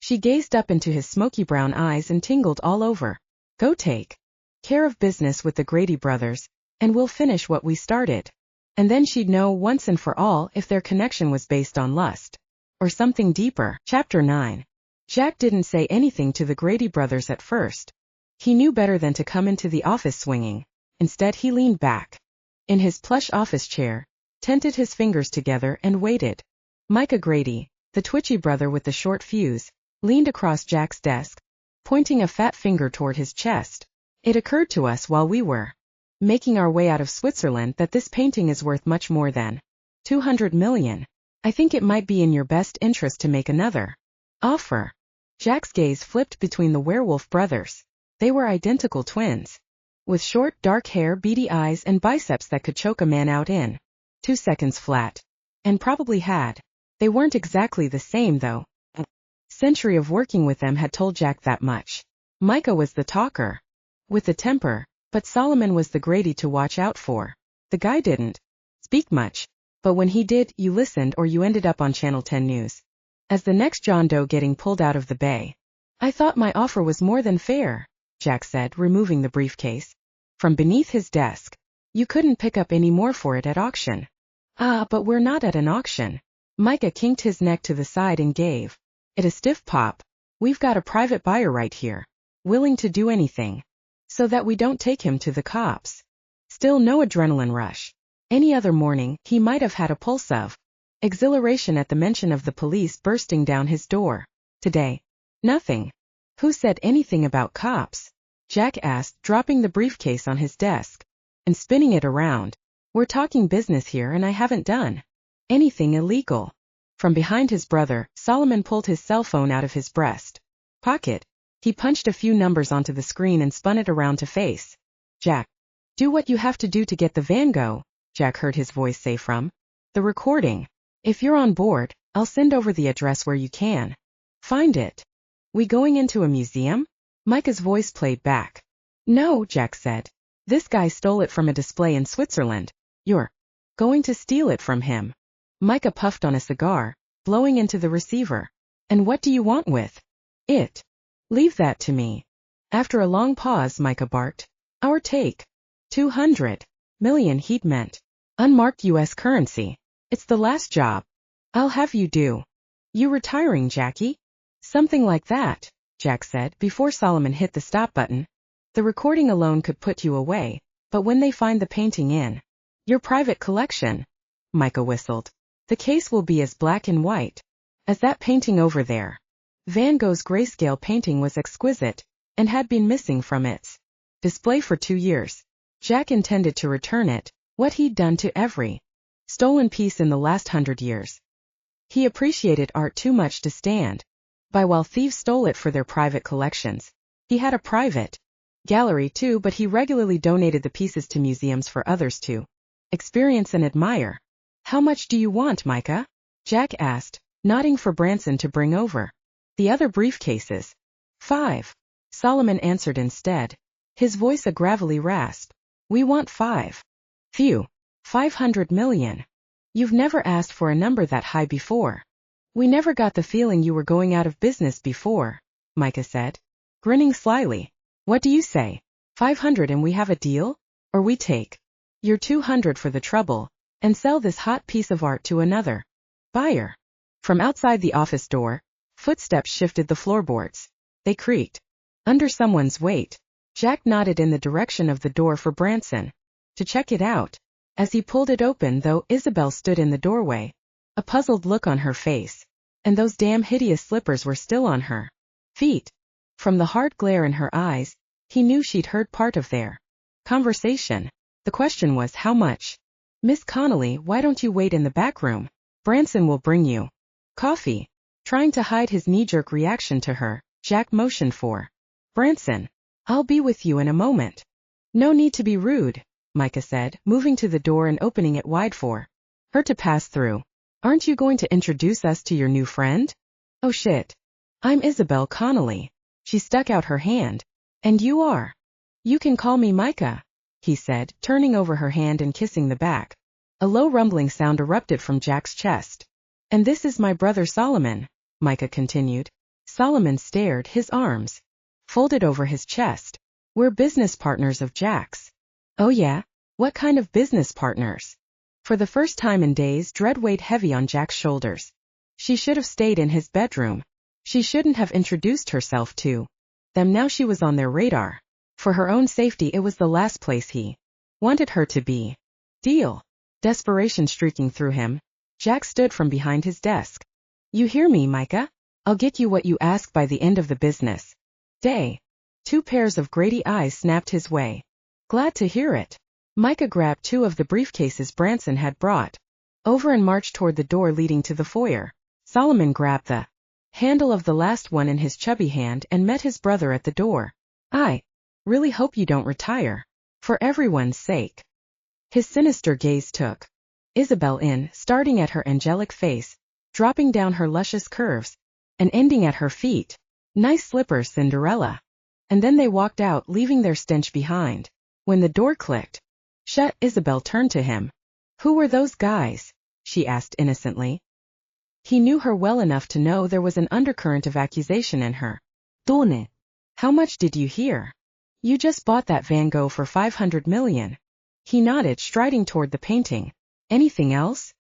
She gazed up into his smoky brown eyes and tingled all over. Go take care of business with the Grady brothers, and we'll finish what we started. And then she'd know once and for all if their connection was based on lust or something deeper. Chapter 9. Jack didn't say anything to the Grady brothers at first. He knew better than to come into the office swinging. Instead, he leaned back in his plush office chair, tented his fingers together and waited. Micah Grady, the twitchy brother with the short fuse, leaned across Jack's desk, pointing a fat finger toward his chest. It occurred to us while we were making our way out of Switzerland that this painting is worth much more than 200 million. I think it might be in your best interest to make another offer. Jack's gaze flipped between the Werewolf brothers. They were identical twins, with short, dark hair, beady eyes, and biceps that could choke a man out in 2 seconds flat. And probably had. They weren't exactly the same, though. A century of working with them had told Jack that much. Micah was the talker, with the temper, but Solomon was the Grady to watch out for. The guy didn't speak much, but when he did, you listened or you ended up on Channel 10 News as the next John Doe getting pulled out of the bay. I thought my offer was more than fair, Jack said, removing the briefcase from beneath his desk. You couldn't pick up any more for it at auction. Ah, but we're not at an auction. Micah kinked his neck to the side and gave it a stiff pop. We've got a private buyer right here, willing to do anything, so that we don't take him to the cops. Still no adrenaline rush. Any other morning, he might have had a pulse of exhilaration at the mention of the police bursting down his door. Today, nothing. Who said anything about cops? Jack asked, dropping the briefcase on his desk and spinning it around. We're talking business here and I haven't done anything illegal. From behind his brother, Solomon pulled his cell phone out of his breast pocket. He punched a few numbers onto the screen and spun it around to face Jack. Do what you have to do to get the van go, Jack heard his voice say from the recording. If you're on board, I'll send over the address where you can find it. We going into a museum? Micah's voice played back. No, Jack said. This guy stole it from a display in Switzerland. You're going to steal it from him. Micah puffed on a cigar, blowing into the receiver. And what do you want with it? Leave that to me. After a long pause, Micah barked. Our take. 200 million, he'd meant. Unmarked U.S. currency. It's the last job I'll have you do. You retiring, Jackie? Something like that, Jack said before Solomon hit the stop button. The recording alone could put you away, but when they find the painting in your private collection, Micah whistled, the case will be as black and white as that painting over there. Van Gogh's grayscale painting was exquisite and had been missing from its display for 2 years. Jack intended to return it, what he'd done to every stolen piece in the last 100 years. He appreciated art too much to stand by while thieves stole it for their private collections. He had a private gallery too, but he regularly donated the pieces to museums for others to experience and admire. How much do you want, Micah? Jack asked, nodding for Branson to bring over the other briefcases. 5. Solomon answered instead, his voice a gravelly rasp. We want 5. Phew. 500 million. You've never asked for a number that high before. We never got the feeling you were going out of business before, Micah said, grinning slyly. What do you say? 500 and we have a deal? Or we take your 200 for the trouble and sell this hot piece of art to another buyer. From outside the office door, footsteps shifted the floorboards. They creaked under someone's weight. Jack nodded in the direction of the door for Branson to check it out. As he pulled it open, though, Isabelle stood in the doorway, a puzzled look on her face, and those damn hideous slippers were still on her feet. From the hard glare in her eyes, he knew she'd heard part of their conversation. The question was how much. Miss Connelly, why don't you wait in the back room? Branson will bring you coffee. Trying to hide his knee-jerk reaction to her, Jack motioned for Branson. I'll be with you in a moment. No need to be rude, Micah said, moving to the door and opening it wide for her to pass through. Aren't you going to introduce us to your new friend? Oh shit. I'm Isabelle Connelly. She stuck out her hand. And you are? You can call me Micah, he said, turning over her hand and kissing the back. A low rumbling sound erupted from Jack's chest. And this is my brother Solomon, Micah continued. Solomon stared, his arms folded over his chest. We're business partners of Jack's. Oh yeah? What kind of business partners? For the first time in days, dread weighed heavy on Jack's shoulders. She should have stayed in his bedroom. She shouldn't have introduced herself to them. Now she was on their radar. For her own safety, it was the last place he wanted her to be. Deal. Desperation streaking through him, Jack stood from behind his desk. You hear me, Micah? I'll get you what you ask by the end of the business day. 2 pairs of grady eyes snapped his way. Glad to hear it. Micah grabbed 2 of the briefcases Branson had brought over and marched toward the door leading to the foyer. Solomon grabbed the handle of the last one in his chubby hand and met his brother at the door. I really hope you don't retire. For everyone's sake. His sinister gaze took Isabelle in, starting at her angelic face, dropping down her luscious curves, and ending at her feet. Nice slippers, Cinderella. And then they walked out, leaving their stench behind. When the door clicked shut, Isabelle turned to him. Who were those guys? She asked innocently. He knew her well enough to know there was an undercurrent of accusation in her tone. How much did you hear? You just bought that Van Gogh for 500 million. He nodded, striding toward the painting. Anything else?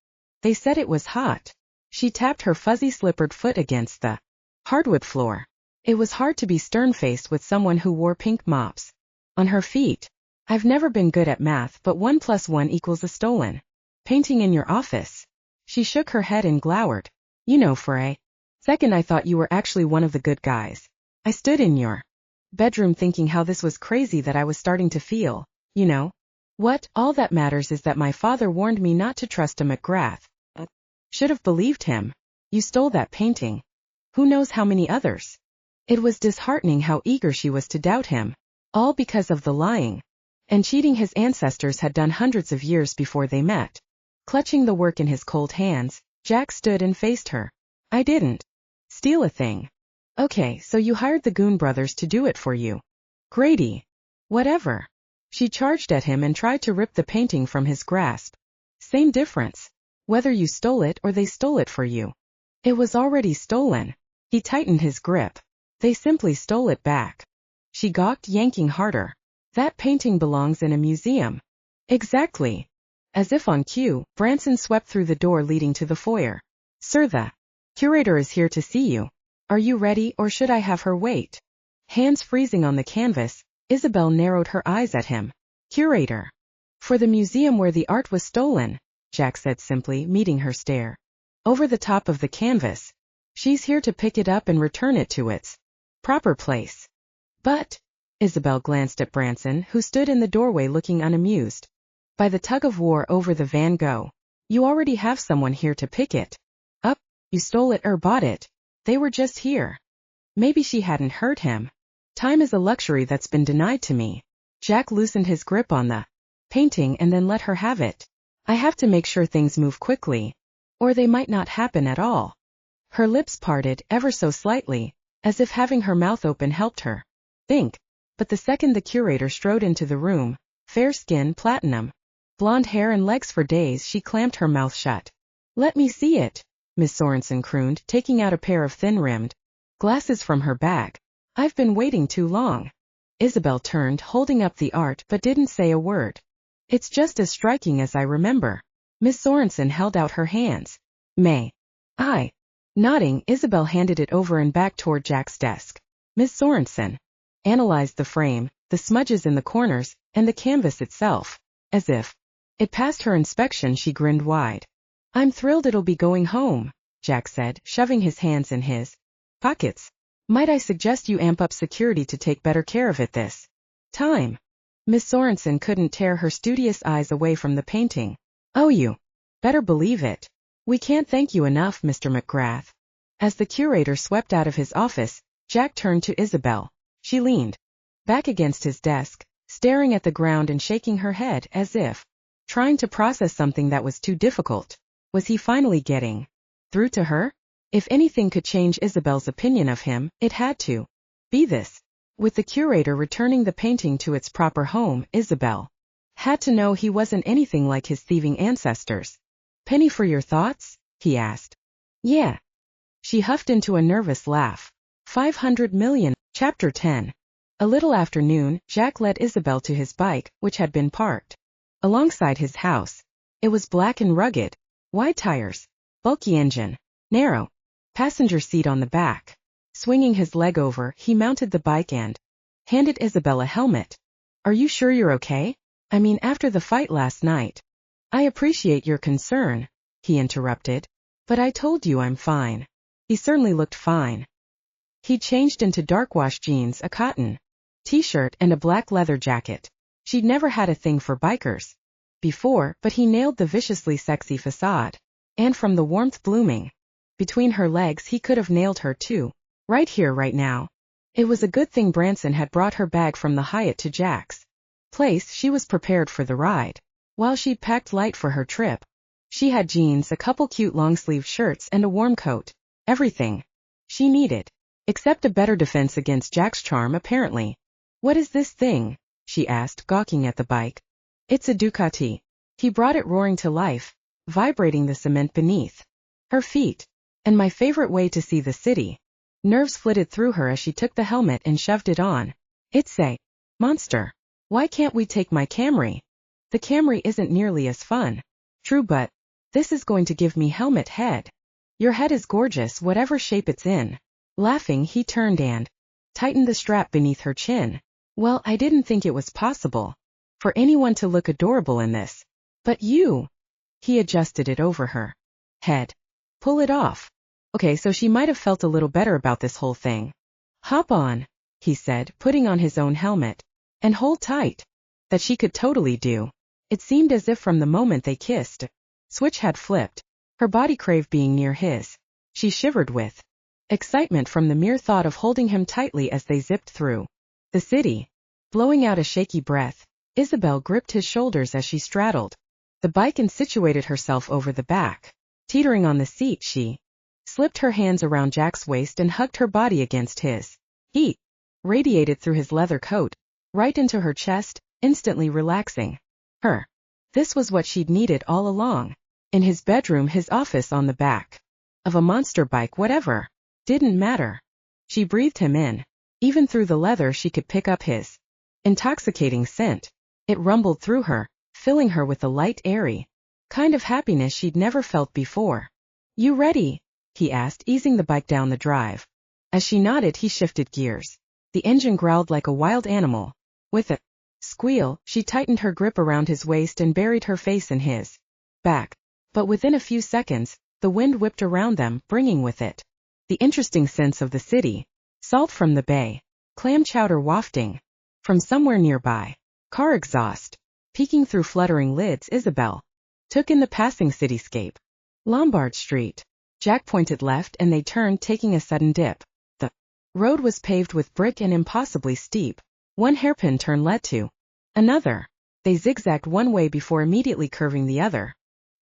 They said it was hot. She tapped her fuzzy slippered foot against the hardwood floor. It was hard to be stern-faced with someone who wore pink mops. On her feet. I've never been good at math, but 1 + 1 = a stolen painting in your office. She shook her head and glowered. You know, for a second I thought you were actually one of the good guys. I stood in your bedroom thinking how this was crazy that I was starting to feel, you know. What? All that matters is that my father warned me not to trust a McGrath. Should have believed him. You stole that painting. Who knows how many others? It was disheartening how eager she was to doubt him. All because of the lying and cheating his ancestors had done hundreds of years before they met. Clutching the work in his cold hands, Jack stood and faced her. I didn't steal a thing. Okay, so you hired the Goon brothers to do it for you. Grady. Whatever. She charged at him and tried to rip the painting from his grasp. Same difference. Whether you stole it or they stole it for you. It was already stolen. He tightened his grip. They simply stole it back. She gawked, yanking harder. That painting belongs in a museum. Exactly. As if on cue, Branson swept through the door leading to the foyer. Sir, the curator is here to see you. Are you ready, or should I have her wait? Hands freezing on the canvas, Isabelle narrowed her eyes at him. Curator. For the museum where the art was stolen, Jack said simply, meeting her stare. Over the top of the canvas. She's here to pick it up and return it to its proper place. But, Isabelle glanced at Branson, who stood in the doorway looking unamused. By the tug-of-war over the Van Gogh. You already have someone here to pick it up. You stole it or bought it. They were just here. Maybe she hadn't heard him. Time is a luxury that's been denied to me. Jack loosened his grip on the painting and then let her have it. I have to make sure things move quickly, or they might not happen at all. Her lips parted ever so slightly, as if having her mouth open helped her think. But the second the curator strode into the room, fair skin, platinum blonde hair and legs for days, she clamped her mouth shut. Let me see it, Miss Sorensen crooned, taking out a pair of thin-rimmed glasses from her bag. I've been waiting too long. Isabelle turned, holding up the art, but didn't say a word. It's just as striking as I remember. Miss Sorensen held out her hands. May I? Nodding, Isabelle handed it over and back toward Jack's desk. Miss Sorensen analyzed the frame, the smudges in the corners, and the canvas itself. As if it passed her inspection, she grinned wide. I'm thrilled it'll be going home, Jack said, shoving his hands in his pockets. Might I suggest you amp up security to take better care of it this time? Miss Sorensen couldn't tear her studious eyes away from the painting. Oh, you better believe it. We can't thank you enough, Mr. McGrath. As the curator swept out of his office, Jack turned to Isabelle. She leaned back against his desk, staring at the ground and shaking her head as if trying to process something that was too difficult. Was he finally getting through to her? If anything could change Isabelle's opinion of him, it had to be this. With the curator returning the painting to its proper home, Isabelle had to know he wasn't anything like his thieving ancestors. Penny for your thoughts? He asked. Yeah. She huffed into a nervous laugh. 500 million. Chapter 10. A little after noon, Jack led Isabelle to his bike, which had been parked alongside his house. It was black and rugged. Wide tires. Bulky engine. Narrow passenger seat on the back. Swinging his leg over, he mounted the bike and handed Isabelle a helmet. Are you sure you're okay? I mean, after the fight last night. I appreciate your concern, he interrupted. But I told you I'm fine. He certainly looked fine. He changed into dark wash jeans, a cotton t-shirt, and a black leather jacket. She'd never had a thing for bikers before, but he nailed the viciously sexy facade. And from the warmth blooming between her legs, he could have nailed her too. Right here, right now. It was a good thing Branson had brought her bag from the Hyatt to Jack's place. She was prepared for the ride. While she'd packed light for her trip, she had jeans, a couple cute long-sleeved shirts, and a warm coat. Everything she needed. Except a better defense against Jack's charm, apparently. What is this thing? She asked, gawking at the bike. It's a Ducati. He brought it roaring to life, vibrating the cement beneath her feet. And my favorite way to see the city. Nerves flitted through her as she took the helmet and shoved it on. It's a monster. Why can't we take my Camry? The Camry isn't nearly as fun. True, but this is going to give me helmet head. Your head is gorgeous, whatever shape it's in. Laughing, he turned and tightened the strap beneath her chin. Well, I didn't think it was possible for anyone to look adorable in this. But you. He adjusted it over her head. Pull it off. Okay, so she might have felt a little better about this whole thing. Hop on, he said, putting on his own helmet. And hold tight. That she could totally do. It seemed as if from the moment they kissed, switch had flipped. Her body craved being near his. She shivered with excitement from the mere thought of holding him tightly as they zipped through the city. Blowing out a shaky breath, Isabelle gripped his shoulders as she straddled the bike and situated herself over the back. Teetering on the seat, she slipped her hands around Jack's waist and hugged her body against his. Heat radiated through his leather coat, right into her chest, instantly relaxing her. This was what she'd needed all along. In his bedroom, his office, on the back of a monster bike, whatever. Didn't matter. She breathed him in. Even through the leather she could pick up his intoxicating scent. It rumbled through her, filling her with a light, airy kind of happiness she'd never felt before. You ready? He asked, easing the bike down the drive. As she nodded, he shifted gears. The engine growled like a wild animal. With a squeal, she tightened her grip around his waist and buried her face in his back. But within a few seconds, the wind whipped around them, bringing with it the interesting scents of the city. Salt from the bay, clam chowder wafting from somewhere nearby, car exhaust peeking through fluttering lids. Isabelle took in the passing cityscape. Lombard Street. Jack pointed left and they turned, taking a sudden dip. The road was paved with brick and impossibly steep. One hairpin turn led to another. They zigzagged one way before immediately curving the other.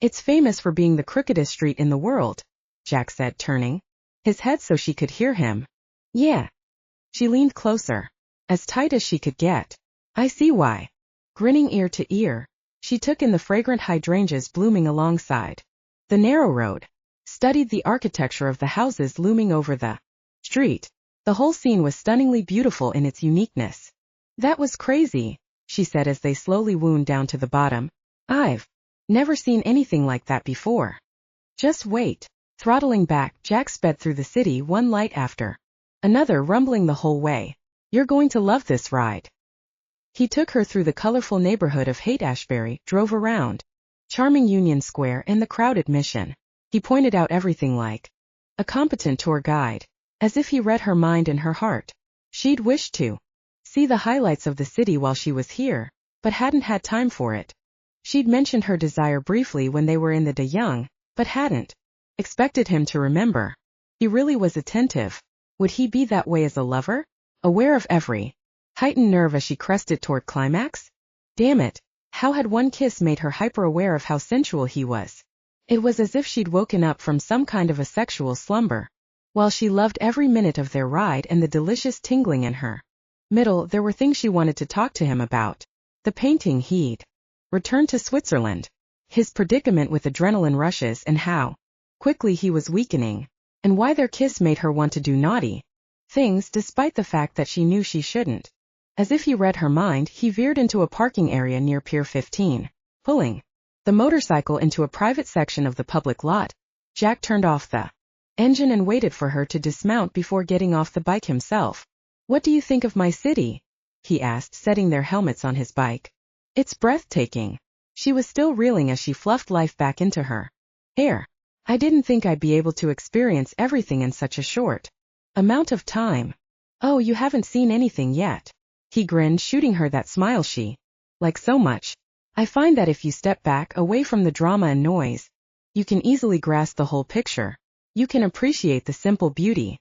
It's famous for being the crookedest street in the world, Jack said, turning his head so she could hear him. Yeah. She leaned closer, as tight as she could get. I see why. Grinning ear to ear, she took in the fragrant hydrangeas blooming alongside the narrow road, studied the architecture of the houses looming over the street. The whole scene was stunningly beautiful in its uniqueness. That was crazy, she said as they slowly wound down to the bottom. I've never seen anything like that before. Just wait. Throttling back, Jack sped through the city, one light after another, rumbling the whole way. You're going to love this ride. He took her through the colorful neighborhood of Haight-Ashbury, drove around charming Union Square and the crowded Mission. He pointed out everything like a competent tour guide, as if he read her mind and her heart. She'd wished to see the highlights of the city while she was here, but hadn't had time for it. She'd mentioned her desire briefly when they were in the De Young, but hadn't expected him to remember. He really was attentive. Would he be that way as a lover? Aware of every heightened nerve as she crested toward climax? Damn it, how had one kiss made her hyper-aware of how sensual he was? It was as if she'd woken up from some kind of a sexual slumber. While she loved every minute of their ride and the delicious tingling in her middle, there were things she wanted to talk to him about. The painting he'd returned to Switzerland, his predicament with adrenaline rushes and how quickly he was weakening, and why their kiss made her want to do naughty things despite the fact that she knew she shouldn't. As if he read her mind, he veered into a parking area near Pier 15, pulling the motorcycle into a private section of the public lot. Jack turned off the engine and waited for her to dismount before getting off the bike himself. What do you think of my city? He asked, setting their helmets on his bike. It's breathtaking. She was still reeling as she fluffed life back into her hair. I didn't think I'd be able to experience everything in such a short amount of time. Oh, you haven't seen anything yet. He grinned, shooting her that smile she liked so much. I find that if you step back, away from the drama and noise, you can easily grasp the whole picture. You can appreciate the simple beauty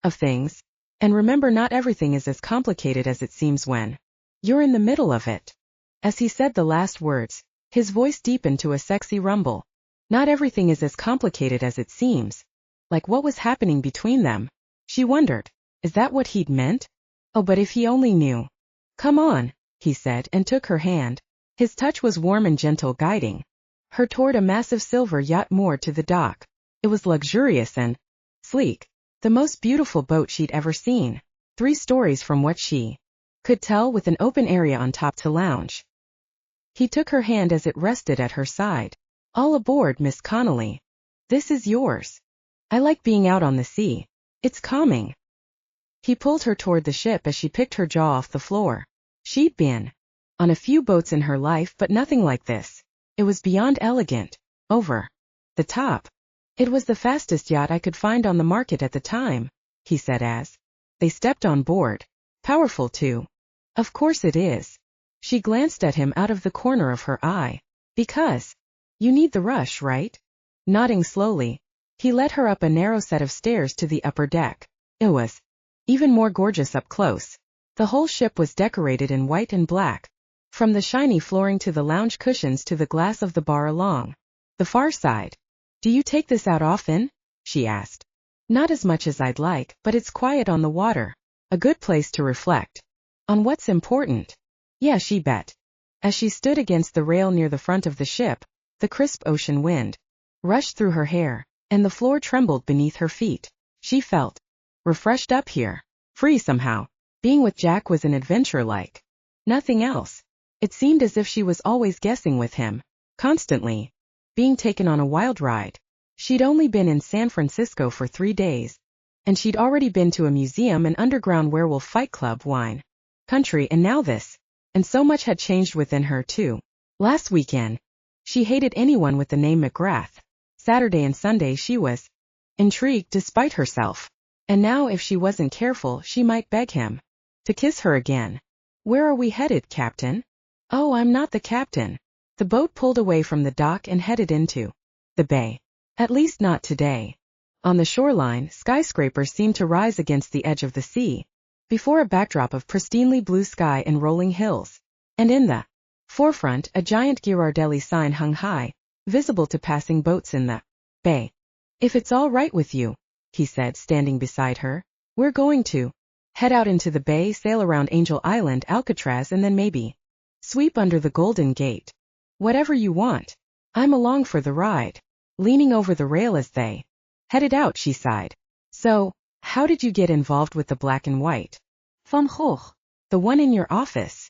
of things. And remember, not everything is as complicated as it seems when you're in the middle of it. As he said the last words, his voice deepened to a sexy rumble. Not everything is as complicated as it seems. Like what was happening between them? She wondered. Is that what he'd meant? Oh, but if he only knew. Come on, he said, and took her hand. His touch was warm and gentle, guiding her toward a massive silver yacht moored to the dock. It was luxurious and sleek, the most beautiful boat she'd ever seen. 3 stories from what she could tell, with an open area on top to lounge. He took her hand as it rested at her side. All aboard, Miss Connelly. This is yours. I like being out on the sea. It's calming. He pulled her toward the ship as she picked her jaw off the floor. She'd been on a few boats in her life, but nothing like this. It was beyond elegant. Over the top. It was the fastest yacht I could find on the market at the time, he said as they stepped on board. Powerful too. Of course it is. She glanced at him out of the corner of her eye. Because you need the rush, right? Nodding slowly, he led her up a narrow set of stairs to the upper deck. It was even more gorgeous up close. The whole ship was decorated in white and black, from the shiny flooring to the lounge cushions to the glass of the bar along the far side. Do you take this out often? She asked. Not as much as I'd like, but it's quiet on the water. A good place to reflect on what's important. Yeah, she bet. As she stood against the rail near the front of the ship, the crisp ocean wind rushed through her hair, and the floor trembled beneath her feet. She felt refreshed up here, free somehow. Being with Jack was an adventure like nothing else. It seemed as if she was always guessing with him, constantly being taken on a wild ride. She'd only been in San Francisco for 3 days, and she'd already been to a museum and underground werewolf fight club, wine country, and now this. And so much had changed within her too. Last weekend, she hated anyone with the name McGrath. Saturday and Sunday she was intrigued despite herself. And now if she wasn't careful she might beg him to kiss her again. Where are we headed, Captain? Oh, I'm not the captain. The boat pulled away from the dock and headed into the bay. At least not today. On the shoreline, skyscrapers seemed to rise against the edge of the sea, before a backdrop of pristinely blue sky and rolling hills. And in the forefront, a giant Ghirardelli sign hung high, visible to passing boats in the bay. If it's all right with you, he said, standing beside her, we're going to head out into the bay, sail around Angel Island, Alcatraz, and then maybe sweep under the Golden Gate. Whatever you want. I'm along for the ride. Leaning over the rail as they headed out, she sighed. So, how did you get involved with the black and white Van Gogh? The one in your office?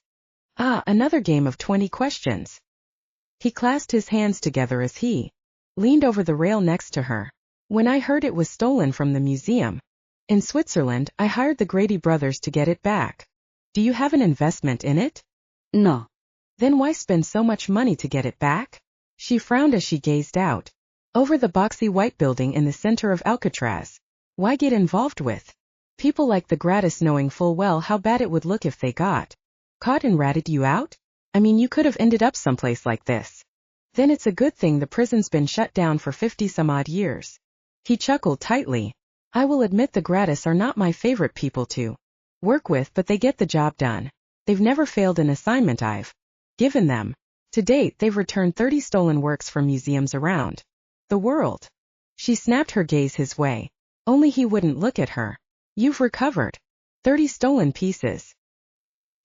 Ah, another game of 20 questions. He clasped his hands together as he leaned over the rail next to her. When I heard it was stolen from the museum in Switzerland, I hired the Grady brothers to get it back. Do you have an investment in it? No. Then why spend so much money to get it back? She frowned as she gazed out over the boxy white building in the center of Alcatraz. Why get involved with people like the Gratis, knowing full well how bad it would look if they got caught and ratted you out? I mean, you could have ended up someplace like this. Then it's a good thing the prison's been shut down for 50-some-odd years. He chuckled tightly. I will admit the Gratis are not my favorite people to work with, but they get the job done. They've never failed an assignment I've given them. To date, they've returned 30 stolen works from museums around the world. She snapped her gaze his way. Only he wouldn't look at her. You've recovered 30 stolen pieces.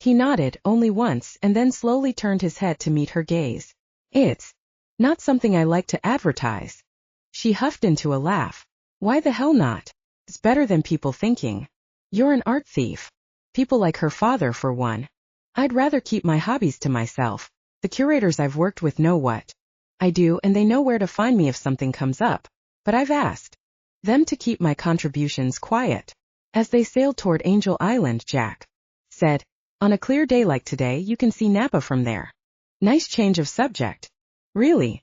He nodded, only once, and then slowly turned his head to meet her gaze. It's not something I like to advertise. She huffed into a laugh. Why the hell not? It's better than people thinking you're an art thief. People like her father, for one. I'd rather keep my hobbies to myself. The curators I've worked with know what I do, and they know where to find me if something comes up. But I've asked them to keep my contributions quiet. As they sailed toward Angel Island, Jack said, on a clear day like today you can see Napa from there. Nice change of subject. Really?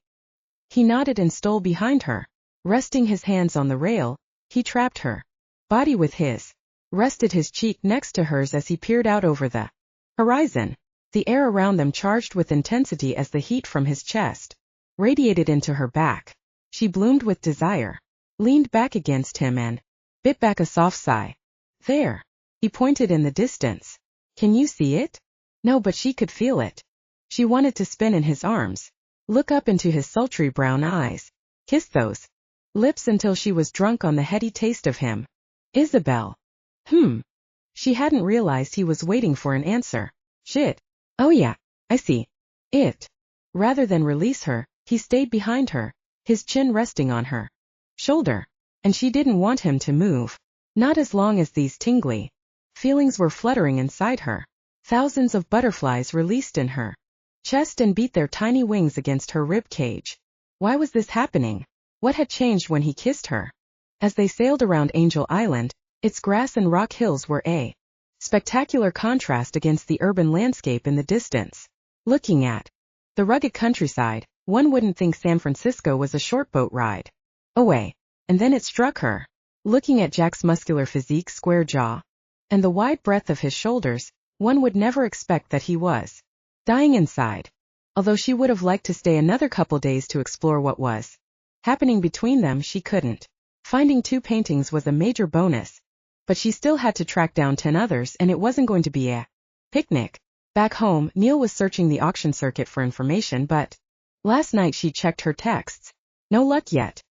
He nodded and stole behind her. Resting his hands on the rail, he trapped her body with his, rested his cheek next to hers as he peered out over the horizon. The air around them charged with intensity as the heat from his chest radiated into her back. She bloomed with desire, leaned back against him and bit back a soft sigh. There. He pointed in the distance. Can you see it? No, but she could feel it. She wanted to spin in his arms, look up into his sultry brown eyes, kiss those lips until she was drunk on the heady taste of him. Isabelle. She hadn't realized he was waiting for an answer. Shit. Oh yeah, I see. It. Rather than release her, he stayed behind her, his chin resting on her shoulder. And she didn't want him to move. Not as long as these tingly feelings were fluttering inside her. Thousands of butterflies released in her chest and beat their tiny wings against her rib cage. Why was this happening? What had changed when he kissed her? As they sailed around Angel Island, Its grass and rock hills were a spectacular contrast against the urban landscape in the distance. Looking at the rugged countryside, one wouldn't think San Francisco was a short boat ride away. And then it struck her. Looking at Jack's muscular physique, square jaw, and the wide breadth of his shoulders, one would never expect that he was dying inside. Although she would have liked to stay another couple days to explore what was happening between them, she couldn't. Finding 2 paintings was a major bonus, but she still had to track down 10 others, and it wasn't going to be a picnic. Back home, Neil was searching the auction circuit for information, but last night she checked her texts. No luck yet.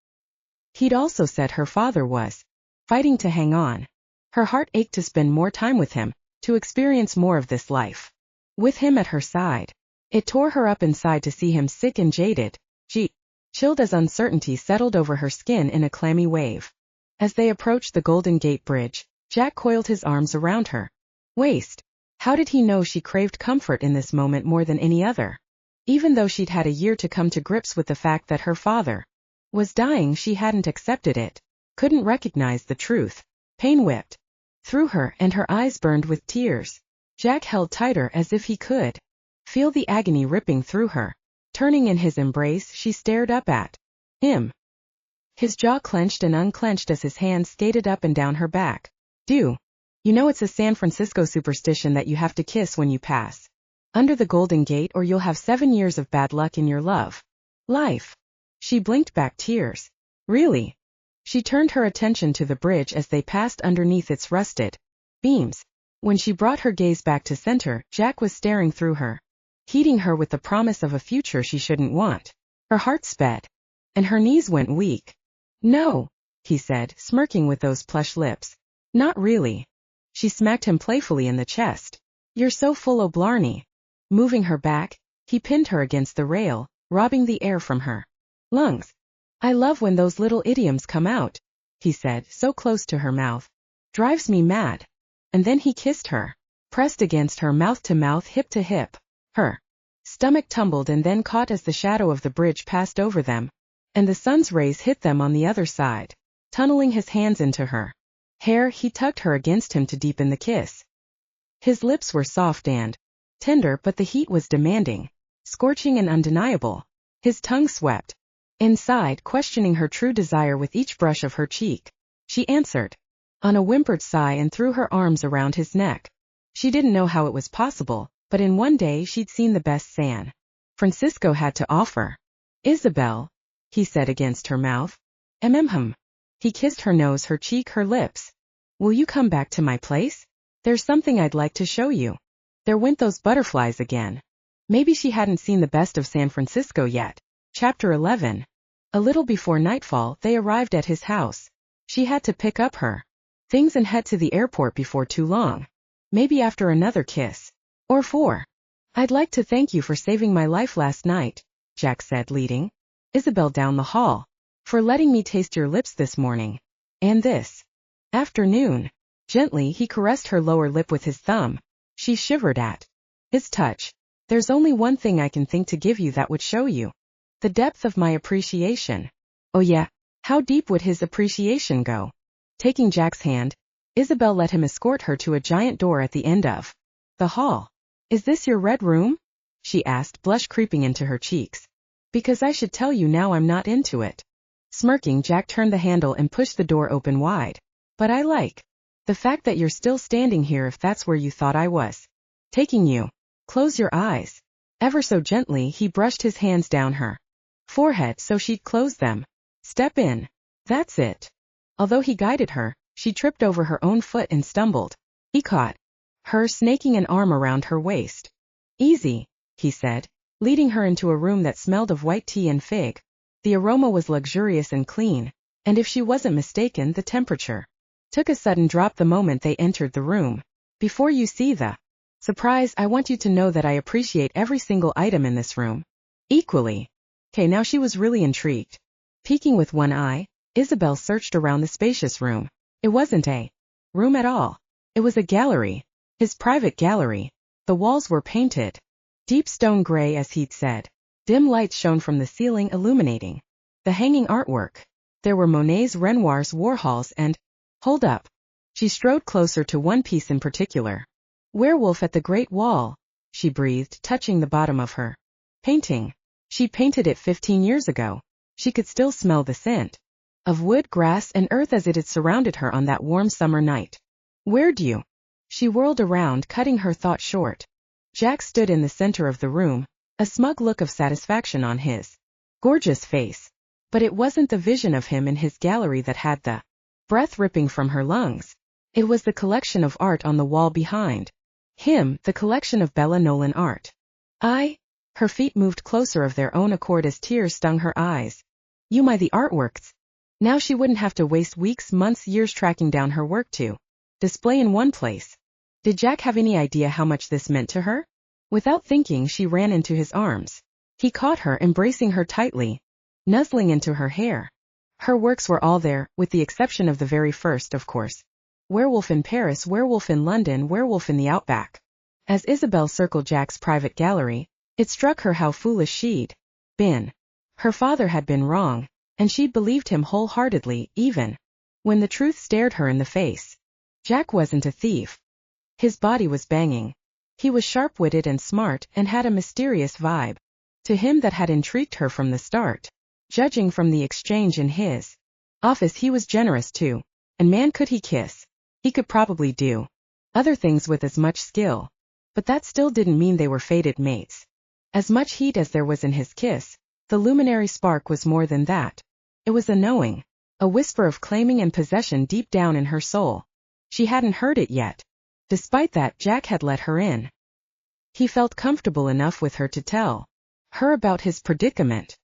He'd also said her father was fighting to hang on. Her heart ached to spend more time with him, to experience more of this life with him at her side. It tore her up inside to see him sick and jaded. She chilled as uncertainty settled over her skin in a clammy wave. As they approached the Golden Gate Bridge, Jack coiled his arms around her waist. How did he know she craved comfort in this moment more than any other? Even though she'd had a year to come to grips with the fact that her father was dying, she hadn't accepted it, couldn't recognize the truth. Pain whipped through her, and her eyes burned with tears. Jack held tighter as if he could feel the agony ripping through her. Turning in his embrace, she stared up at him. His jaw clenched and unclenched as his hands skated up and down her back. You know it's a San Francisco superstition that you have to kiss when you pass under the Golden Gate, or you'll have 7 years of bad luck in your love life. She blinked back tears. Really? She turned her attention to the bridge as they passed underneath its rusted beams. When she brought her gaze back to center, Jack was staring through her, heating her with the promise of a future she shouldn't want. Her heart sped, and her knees went weak. No, he said, smirking with those plush lips. Not really. She smacked him playfully in the chest. You're so full o' blarney. Moving her back, he pinned her against the rail, robbing the air from her lungs. I love when those little idioms come out, he said, so close to her mouth. Drives me mad. And then he kissed her, pressed against her, mouth to mouth, hip to hip. Her stomach tumbled and then caught as the shadow of the bridge passed over them, and the sun's rays hit them on the other side. Tunneling his hands into her hair, he tugged her against him to deepen the kiss. His lips were soft and tender, but the heat was demanding, scorching and undeniable. His tongue swept inside, questioning her true desire with each brush of her cheek. She answered on a whimpered sigh and threw her arms around his neck. She didn't know how it was possible, but in one day she'd seen the best San Francisco had to offer. Isabelle, he said against her mouth. He kissed her nose, her cheek, her lips. Will you come back to my place? There's something I'd like to show you. There went those butterflies again. Maybe she hadn't seen the best of San Francisco yet. Chapter 11. A little before nightfall, they arrived at his house. She had to pick up her things and head to the airport before too long. Maybe after another kiss. Or 4. I'd like to thank you for saving my life last night, Jack said, leading Isabelle down the hall. For letting me taste your lips this morning. And this afternoon. Gently, he caressed her lower lip with his thumb. She shivered at his touch. There's only one thing I can think to give you that would show you the depth of my appreciation. Oh yeah, how deep would his appreciation go? Taking Jack's hand, Isabelle let him escort her to a giant door at the end of the hall. Is this your red room? She asked, blush creeping into her cheeks. Because I should tell you now, I'm not into it. Smirking, Jack turned the handle and pushed the door open wide. But I like the fact that you're still standing here, if that's where you thought I was taking you. Close your eyes. Ever so gently, he brushed his hands down her forehead so she'd close them. Step in. That's it. Although he guided her, she tripped over her own foot and stumbled. He caught her, snaking an arm around her waist. Easy, he said, leading her into a room that smelled of white tea and fig. The aroma was luxurious and clean, and if she wasn't mistaken, the temperature took a sudden drop the moment they entered the room. Before you see the surprise, I want you to know that I appreciate every single item in this room equally. Okay, now she was really intrigued. Peeking with one eye, Isabelle searched around the spacious room. It wasn't a room at all. It was a gallery. His private gallery. The walls were painted deep stone gray, as he'd said. Dim lights shone from the ceiling, illuminating the hanging artwork. There were Monet's, Renoir's, Warhol's, and hold up. She strode closer to one piece in particular. Werewolf at the Great Wall, she breathed, touching the bottom of her painting. She painted it 15 years ago. She could still smell the scent of wood, grass, and earth as it had surrounded her on that warm summer night. Where'd you? She whirled around, cutting her thought short. Jack stood in the center of the room, a smug look of satisfaction on his gorgeous face. But it wasn't the vision of him in his gallery that had the breath ripping from her lungs. It was the collection of art on the wall behind him, the collection of Bella Nolan art. Her feet moved closer of their own accord as tears stung her eyes. The artworks. Now she wouldn't have to waste weeks, months, years tracking down her work to display in one place. Did Jack have any idea how much this meant to her? Without thinking, she ran into his arms. He caught her, embracing her tightly, nuzzling into her hair. Her works were all there, with the exception of the very first, of course. Werewolf in Paris, Werewolf in London, Werewolf in the Outback. As Isabelle circled Jack's private gallery, it struck her how foolish she'd been. Her father had been wrong, and she'd believed him wholeheartedly, even when the truth stared her in the face. Jack wasn't a thief. His body was banging. He was sharp-witted and smart, and had a mysterious vibe to him that had intrigued her from the start. Judging from the exchange in his office, he was generous too. And man, could he kiss. He could probably do other things with as much skill. But that still didn't mean they were fated mates. As much heat as there was in his kiss, the luminary spark was more than that. It was a knowing, a whisper of claiming and possession deep down in her soul. She hadn't heard it yet. Despite that, Jack had let her in. He felt comfortable enough with her to tell her about his predicament.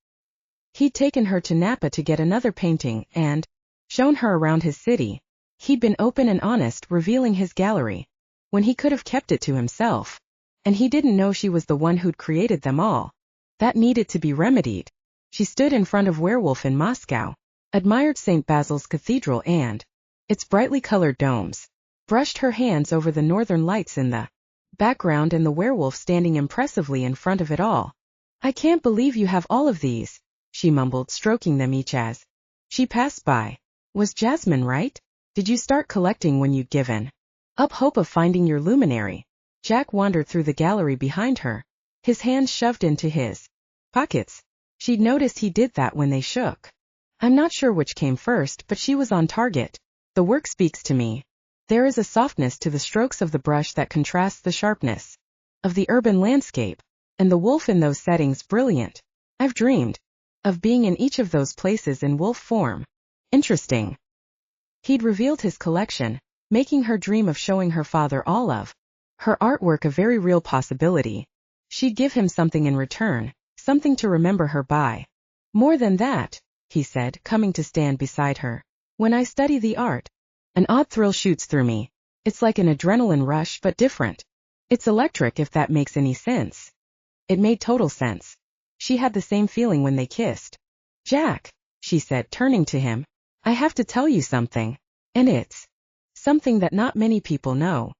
He'd taken her to Napa to get another painting and shown her around his city. He'd been open and honest, revealing his gallery when he could have kept it to himself. And he didn't know she was the one who'd created them all. That needed to be remedied. She stood in front of Werewolf in Moscow, admired St. Basil's Cathedral and its brightly colored domes, brushed her hands over the northern lights in the background and the werewolf standing impressively in front of it all. I can't believe you have all of these, she mumbled, stroking them each as she passed by. Was Jasmine right? Did you start collecting when you'd given up hope of finding your luminary? Jack wandered through the gallery behind her, his hands shoved into his pockets. She'd noticed he did that when they shook. I'm not sure which came first, but she was on target. The work speaks to me. There is a softness to the strokes of the brush that contrasts the sharpness of the urban landscape, and the wolf in those settings brilliant. I've dreamed of being in each of those places in wolf form. Interesting. He'd revealed his collection, making her dream of showing her father all of her artwork a very real possibility. She'd give him something in return, something to remember her by. More than that, he said, coming to stand beside her. When I study the art, an odd thrill shoots through me. It's like an adrenaline rush, but different. It's electric, if that makes any sense. It made total sense. She had the same feeling when they kissed. Jack, she said, turning to him, I have to tell you something. And it's something that not many people know.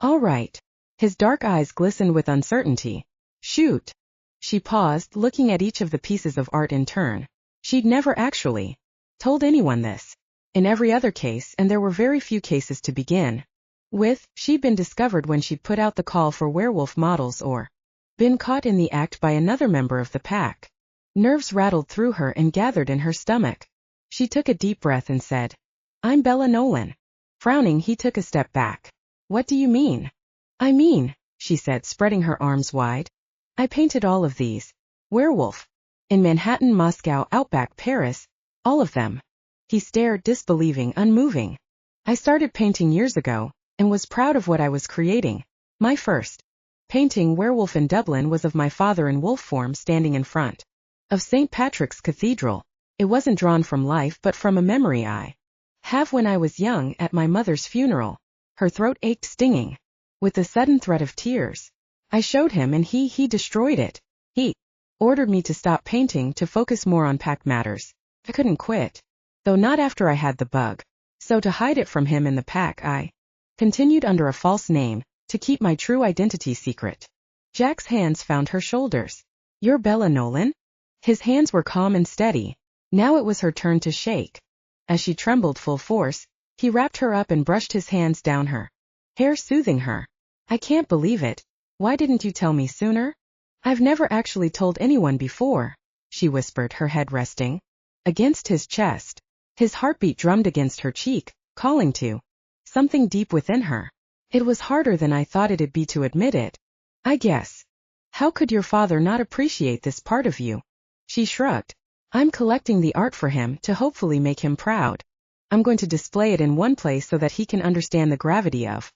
All right. His dark eyes glistened with uncertainty. Shoot. She paused, looking at each of the pieces of art in turn. She'd never actually told anyone this. In every other case, and there were very few cases to begin with, she'd been discovered when she'd put out the call for werewolf models or been caught in the act by another member of the pack. Nerves rattled through her and gathered in her stomach. She took a deep breath and said, I'm Bella Nolan. Frowning, he took a step back. What do you mean? I mean, she said, spreading her arms wide. I painted all of these. Werewolf. In Manhattan, Moscow, Outback, Paris. All of them. He stared, disbelieving, unmoving. I started painting years ago, and was proud of what I was creating. My first painting, Werewolf in Dublin, was of my father in wolf form standing in front of St. Patrick's Cathedral. It wasn't drawn from life but from a memory I have when I was young at my mother's funeral. Her throat ached, stinging with the sudden threat of tears. I showed him and he destroyed it. He ordered me to stop painting to focus more on pack matters. I couldn't quit, though not after I had the bug. So to hide it from him in the pack, I continued under a false name, to keep my true identity secret. Jack's hands found her shoulders. You're Bella Nolan? His hands were calm and steady. Now it was her turn to shake. As she trembled full force, He wrapped her up and brushed his hands down her hair, soothing her. I can't believe it. Why didn't you tell me sooner? I've never actually told anyone before, she whispered, her head resting against his chest. His heartbeat drummed against her cheek, calling to something deep within her. It was harder than I thought it'd be to admit it. I guess. How could your father not appreciate this part of you? She shrugged. I'm collecting the art for him to hopefully make him proud. I'm going to display it in one place so that he can understand the gravity of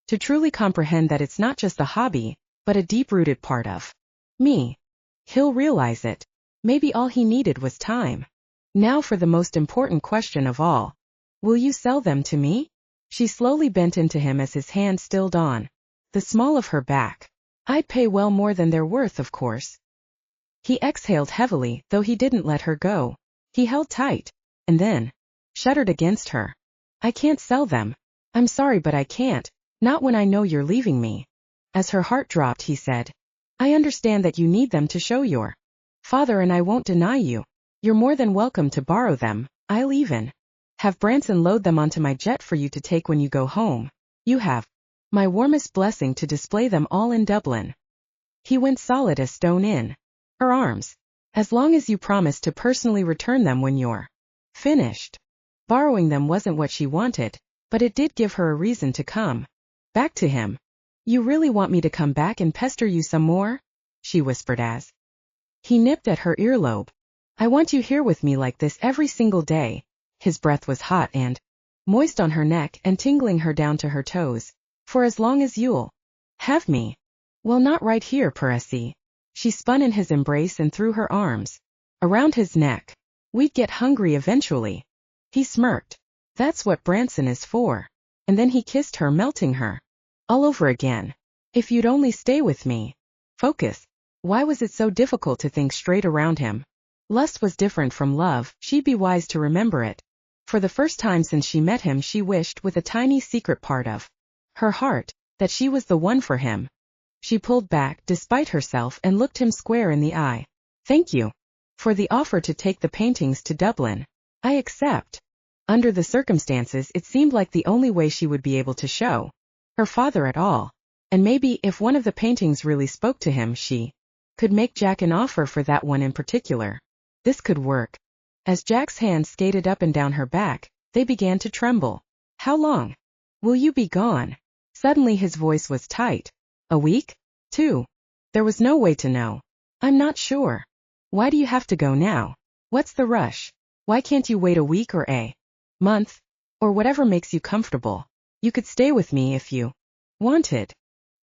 to truly comprehend that it's not just a hobby, but a deep-rooted part of me. He'll realize it. Maybe all he needed was time. Now for the most important question of all. Will you sell them to me? She slowly bent into him as his hand stilled on the small of her back. I'd pay well more than they're worth, of course. He exhaled heavily, though he didn't let her go. He held tight, and then shuddered against her. I can't sell them. I'm sorry, but I can't. Not when I know you're leaving me. As her heart dropped, he said, I understand that you need them to show your father, and I won't deny you. You're more than welcome to borrow them. I'll even have Branson load them onto my jet for you to take when you go home. You have my warmest blessing to display them all in Dublin. He went solid as stone in her arms. As long as you promise to personally return them when you're finished. Borrowing them wasn't what she wanted, but it did give her a reason to come back to him. You really want me to come back and pester you some more? She whispered as he nipped at her earlobe. I want you here with me like this every single day. His breath was hot and moist on her neck and tingling her down to her toes. For as long as you'll have me. Well, not right here, Percy. She spun in his embrace and threw her arms around his neck. We'd get hungry eventually. He smirked. That's what Branson is for. And then he kissed her, melting her all over again. If you'd only stay with me. Focus. Why was it so difficult to think straight around him? Lust was different from love, she'd be wise to remember it. For the first time since she met him, she wished with a tiny secret part of her heart that she was the one for him. She pulled back despite herself and looked him square in the eye. Thank you for the offer to take the paintings to Dublin. I accept. Under the circumstances, it seemed like the only way she would be able to show her father at all. And maybe if one of the paintings really spoke to him, she could make Jack an offer for that one in particular. This could work. As Jack's hands skated up and down her back, they began to tremble. How long will you be gone? Suddenly his voice was tight. A week? 2? There was no way to know. I'm not sure. Why do you have to go now? What's the rush? Why can't you wait a week or a month? Or whatever makes you comfortable. You could stay with me if you wanted.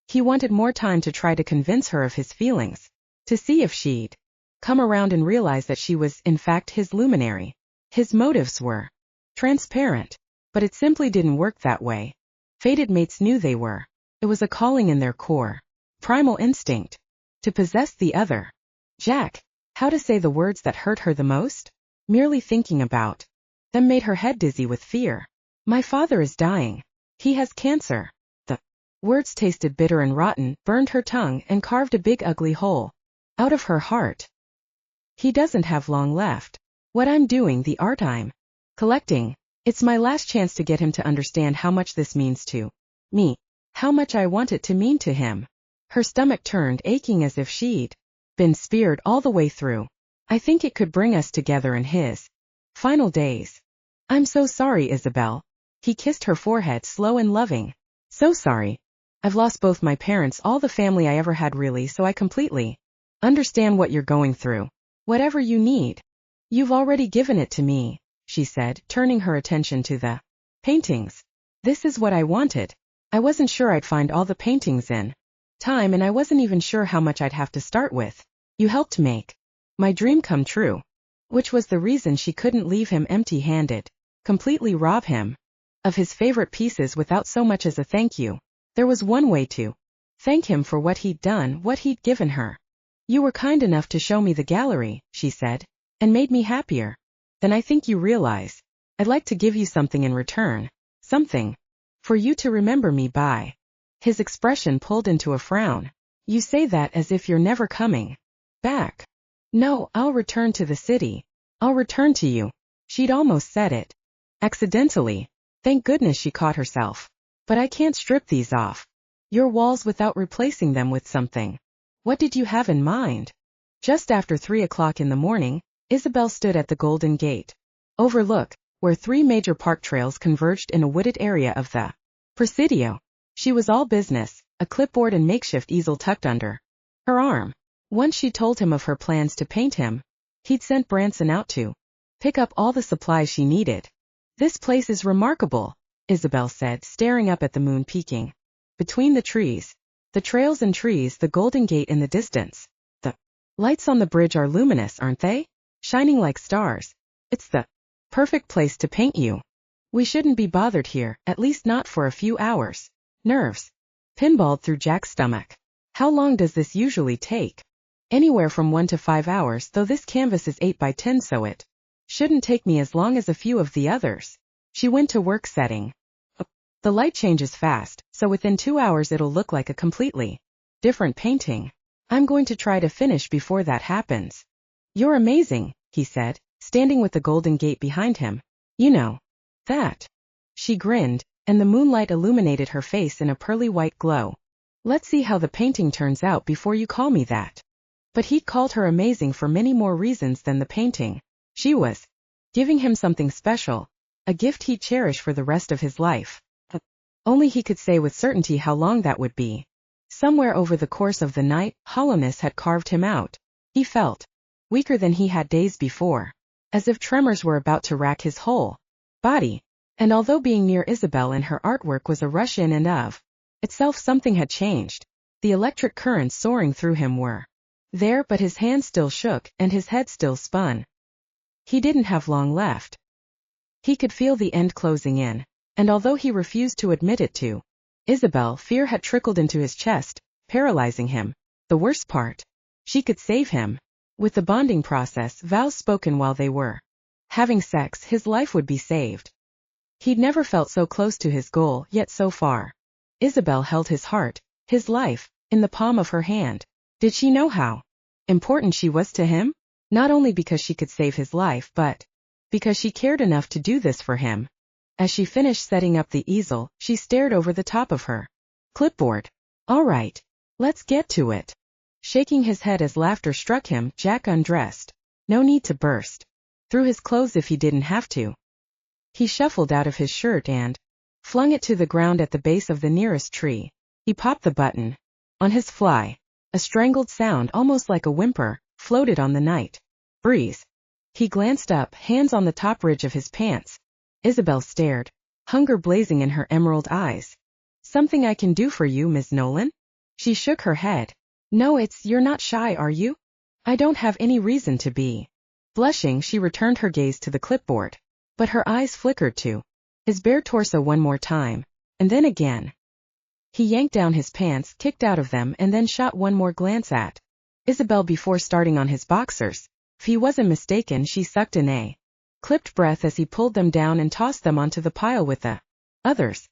He wanted more time to try to convince her of his feelings. To see if she'd come around and realize that she was, in fact, his luminary. His motives were transparent. But it simply didn't work that way. Fated mates knew they were. It was a calling in their core. Primal instinct. To possess the other. Jack. How to say the words that hurt her the most? Merely thinking about them made her head dizzy with fear. My father is dying. He has cancer. The words tasted bitter and rotten, burned her tongue, and carved a big ugly hole out of her heart. He doesn't have long left. What I'm doing, the art I'm collecting, it's my last chance to get him to understand how much this means to me. How much I want it to mean to him. Her stomach turned, aching as if she'd been speared all the way through. I think it could bring us together in his final days. I'm so sorry, Isabelle. He kissed her forehead, slow and loving. So sorry. I've lost both my parents, all the family I ever had really, so I completely understand what you're going through. Whatever you need. You've already given it to me, she said, turning her attention to the paintings. This is what I wanted. I wasn't sure I'd find all the paintings in time, and I wasn't even sure how much I'd have to start with. You helped make my dream come true. Which was the reason she couldn't leave him empty-handed. Completely rob him of his favorite pieces without so much as a thank you. There was one way to thank him for what he'd done, what he'd given her. You were kind enough to show me the gallery, she said, and made me happier than I think you realize. I'd like to give you something in return. Something for you to remember me by. His expression pulled into a frown. You say that as if you're never coming back. No, I'll return to the city. I'll return to you. She'd almost said it accidentally. Thank goodness she caught herself. But I can't strip these off your walls without replacing them with something. What did you have in mind? Just after 3 o'clock in the morning, Isabelle stood at the Golden Gate. Overlook, where 3 major park trails converged in a wooded area of the Presidio. She was all business, a clipboard and makeshift easel tucked under her arm. Once she told him of her plans to paint him, he'd sent Branson out to pick up all the supplies she needed. This place is remarkable, Isabelle said, staring up at the moon peeking between the trees. The trails and trees, the Golden Gate in the distance. The lights on the bridge are luminous, aren't they? Shining like stars. It's the perfect place to paint you. We shouldn't be bothered here, at least not for a few hours. Nerves pinballed through Jack's stomach. How long does this usually take? Anywhere from 1 to 5 hours, though this canvas is 8 by 10, so it shouldn't take me as long as a few of the others. She went to work setting. The light changes fast, so within 2 hours it'll look like a completely different painting. I'm going to try to finish before that happens. You're amazing, he said, standing with the Golden Gate behind him. You know that. She grinned, and the moonlight illuminated her face in a pearly white glow. Let's see how the painting turns out before you call me that. But he'd called her amazing for many more reasons than the painting. She was giving him something special, a gift he'd cherish for the rest of his life. Only he could say with certainty how long that would be. Somewhere over the course of the night, hollowness had carved him out. He felt weaker than he had days before, as if tremors were about to rack his whole body. And although being near Isabelle and her artwork was a rush in and of itself, something had changed. The electric currents soaring through him were there, but his hands still shook, and his head still spun. He didn't have long left. He could feel the end closing in, and although he refused to admit it to Isabelle, fear had trickled into his chest, paralyzing him. The worst part, she could save him. With the bonding process, vows spoken while they were having sex, his life would be saved. He'd never felt so close to his goal, yet so far. Isabelle held his heart, his life, in the palm of her hand. Did she know how important she was to him? Not only because she could save his life, but because she cared enough to do this for him. As she finished setting up the easel, she stared over the top of her clipboard. All right, let's get to it. Shaking his head as laughter struck him, Jack undressed. No need to burst through his clothes if he didn't have to. He shuffled out of his shirt and flung it to the ground at the base of the nearest tree. He popped the button. On his fly, a strangled sound, almost like a whimper, floated on the night breeze. He glanced up, hands on the top ridge of his pants. Isabelle stared, hunger blazing in her emerald eyes. Something I can do for you, Miss Nolan? She shook her head. No, you're not shy, are you? I don't have any reason to be. Blushing, she returned her gaze to the clipboard. But her eyes flickered to his bare torso one more time, and then again. He yanked down his pants, kicked out of them, and then shot one more glance at Isabelle before starting on his boxers. If he wasn't mistaken, she sucked in a clipped breath as he pulled them down and tossed them onto the pile with the others.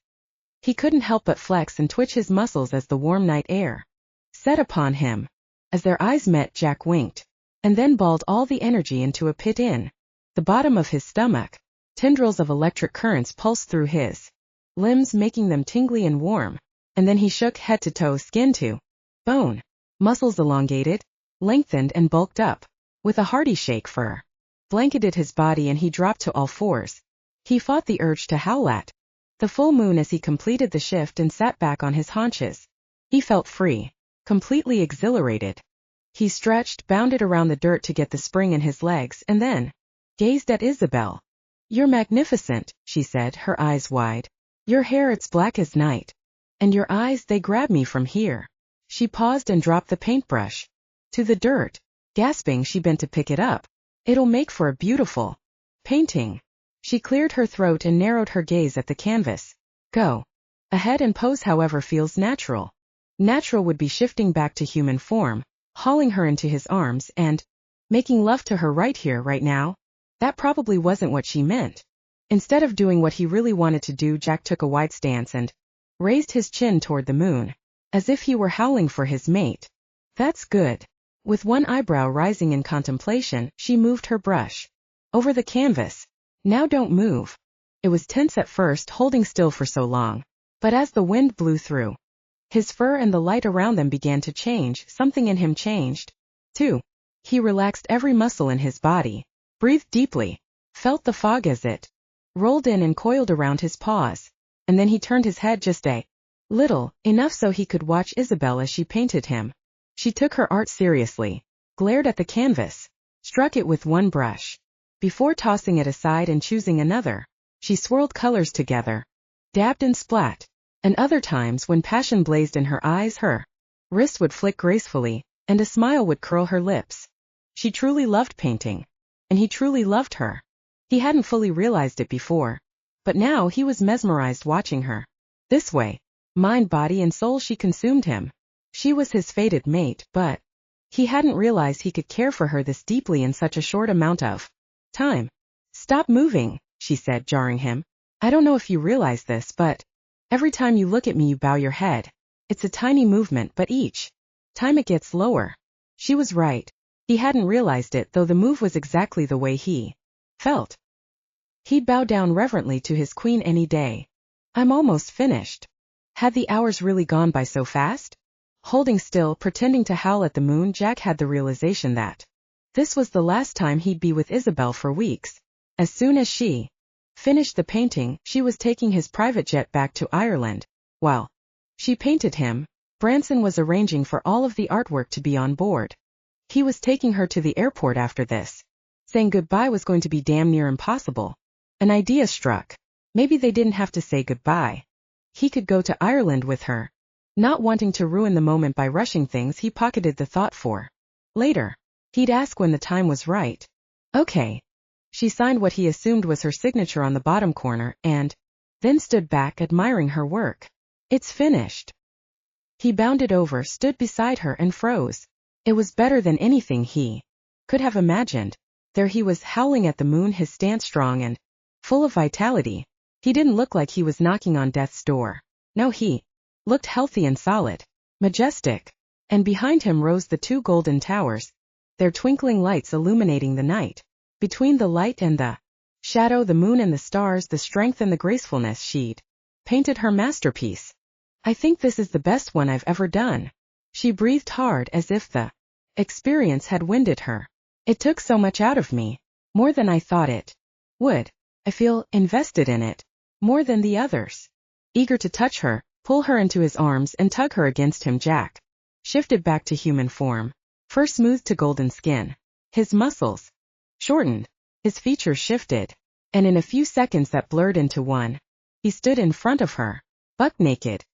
He couldn't help but flex and twitch his muscles as the warm night air set upon him. As their eyes met, Jack winked, and then balled all the energy into a pit in the bottom of his stomach. Tendrils of electric currents pulsed through his limbs, making them tingly and warm, and then he shook head to toe, skin to bone. Muscles elongated, lengthened, and bulked up. With a hearty shake, fur blanketed his body and he dropped to all fours. He fought the urge to howl at the full moon as he completed the shift and sat back on his haunches. He felt free, completely exhilarated. He stretched, bounded around the dirt to get the spring in his legs, and then gazed at Isabelle. You're magnificent, she said, her eyes wide. Your hair, it's black as night. And your eyes, they grab me from here. She paused and dropped the paintbrush to the dirt. Gasping, she bent to pick it up. It'll make for a beautiful painting. She cleared her throat and narrowed her gaze at the canvas. Go ahead and pose however feels natural. Natural would be shifting back to human form, hauling her into his arms, and making love to her right here, right now. That probably wasn't what she meant. Instead of doing what he really wanted to do, Jack took a wide stance and raised his chin toward the moon, as if he were howling for his mate. That's good. With one eyebrow rising in contemplation, she moved her brush over the canvas. Now don't move. It was tense at first, holding still for so long. But as the wind blew through his fur and the light around them began to change, something in him changed, too. He relaxed every muscle in his body, breathed deeply, felt the fog as it rolled in and coiled around his paws, and then he turned his head just a little, enough so he could watch Isabelle as she painted him. She took her art seriously, glared at the canvas, struck it with one brush. Before tossing it aside and choosing another, she swirled colors together, dabbed and splat, and other times when passion blazed in her eyes, her wrist would flick gracefully, and a smile would curl her lips. She truly loved painting, and he truly loved her. He hadn't fully realized it before, but now he was mesmerized watching her. This way, mind, body, and soul, she consumed him. She was his fated mate, but he hadn't realized he could care for her this deeply in such a short amount of time. "Stop moving," she said, jarring him. "I don't know if you realize this, but every time you look at me you bow your head. It's a tiny movement, but each time it gets lower." She was right. He hadn't realized it, though the move was exactly the way he felt. He'd bow down reverently to his queen any day. "I'm almost finished." Had the hours really gone by so fast? Holding still, pretending to howl at the moon, Jack had the realization that this was the last time he'd be with Isabelle for weeks. As soon as she finished the painting, she was taking his private jet back to Ireland. While she painted him, Branson was arranging for all of the artwork to be on board. He was taking her to the airport after this. Saying goodbye was going to be damn near impossible. An idea struck. Maybe they didn't have to say goodbye. He could go to Ireland with her. Not wanting to ruin the moment by rushing things, he pocketed the thought for later. He'd ask when the time was right. Okay. She signed what he assumed was her signature on the bottom corner, and then stood back, admiring her work. "It's finished." He bounded over, stood beside her, and froze. It was better than anything he could have imagined. There he was, howling at the moon, his stance strong and full of vitality. He didn't look like he was knocking on death's door. No, he looked healthy and solid, majestic. And behind him rose the two golden towers, their twinkling lights illuminating the night. Between the light and the shadow, the moon and the stars, the strength and the gracefulness, she'd painted her masterpiece. "I think this is the best one I've ever done." She breathed hard, as if the experience had winded her. "It took so much out of me. More than I thought it would. I feel invested in it. More than the others." Eager to touch her, pull her into his arms, and tug her against him, Jack shifted back to human form. Fur smoothed to golden skin. His muscles shortened. His features shifted. And in a few seconds that blurred into one, he stood in front of her, buck naked.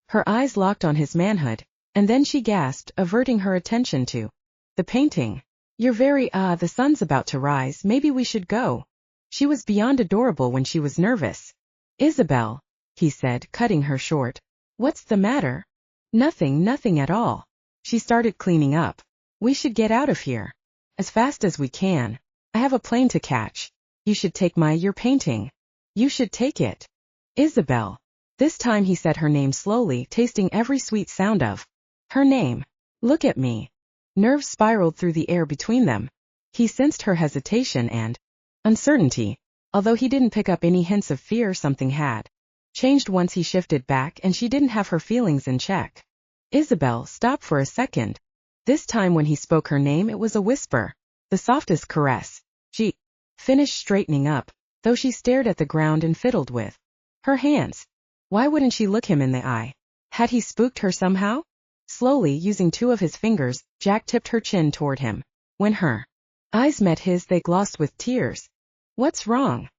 Her eyes locked on his manhood, and then she gasped, averting her attention to the painting. "You're very, the sun's about to rise, maybe we should go." She was beyond adorable when she was nervous. "Isabelle," he said, cutting her short. "What's the matter?" Nothing at all." She started cleaning up. "We should get out of here. As fast as we can. I have a plane to catch. You should take your painting. You should take it." "Isabelle." This time he said her name slowly, tasting every sweet sound of her name. "Look at me." Nerves spiraled through the air between them. He sensed her hesitation and uncertainty. Although he didn't pick up any hints of fear, something had changed once he shifted back, and she didn't have her feelings in check. "Isabelle, stop for a second." This time when he spoke her name, it was a whisper, the softest caress. She finished straightening up, though she stared at the ground and fiddled with her hands. Why wouldn't she look him in the eye? Had he spooked her somehow? Slowly, using two of his fingers, Jack tipped her chin toward him. When her eyes met his, they glossed with tears. "What's wrong?"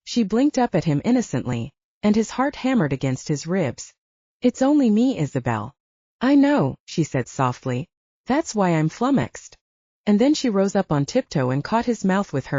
She blinked up at him innocently, and his heart hammered against his ribs. "It's only me, Isabelle." "I know," she said softly. "That's why I'm flummoxed." And then she rose up on tiptoe and caught his mouth with hers.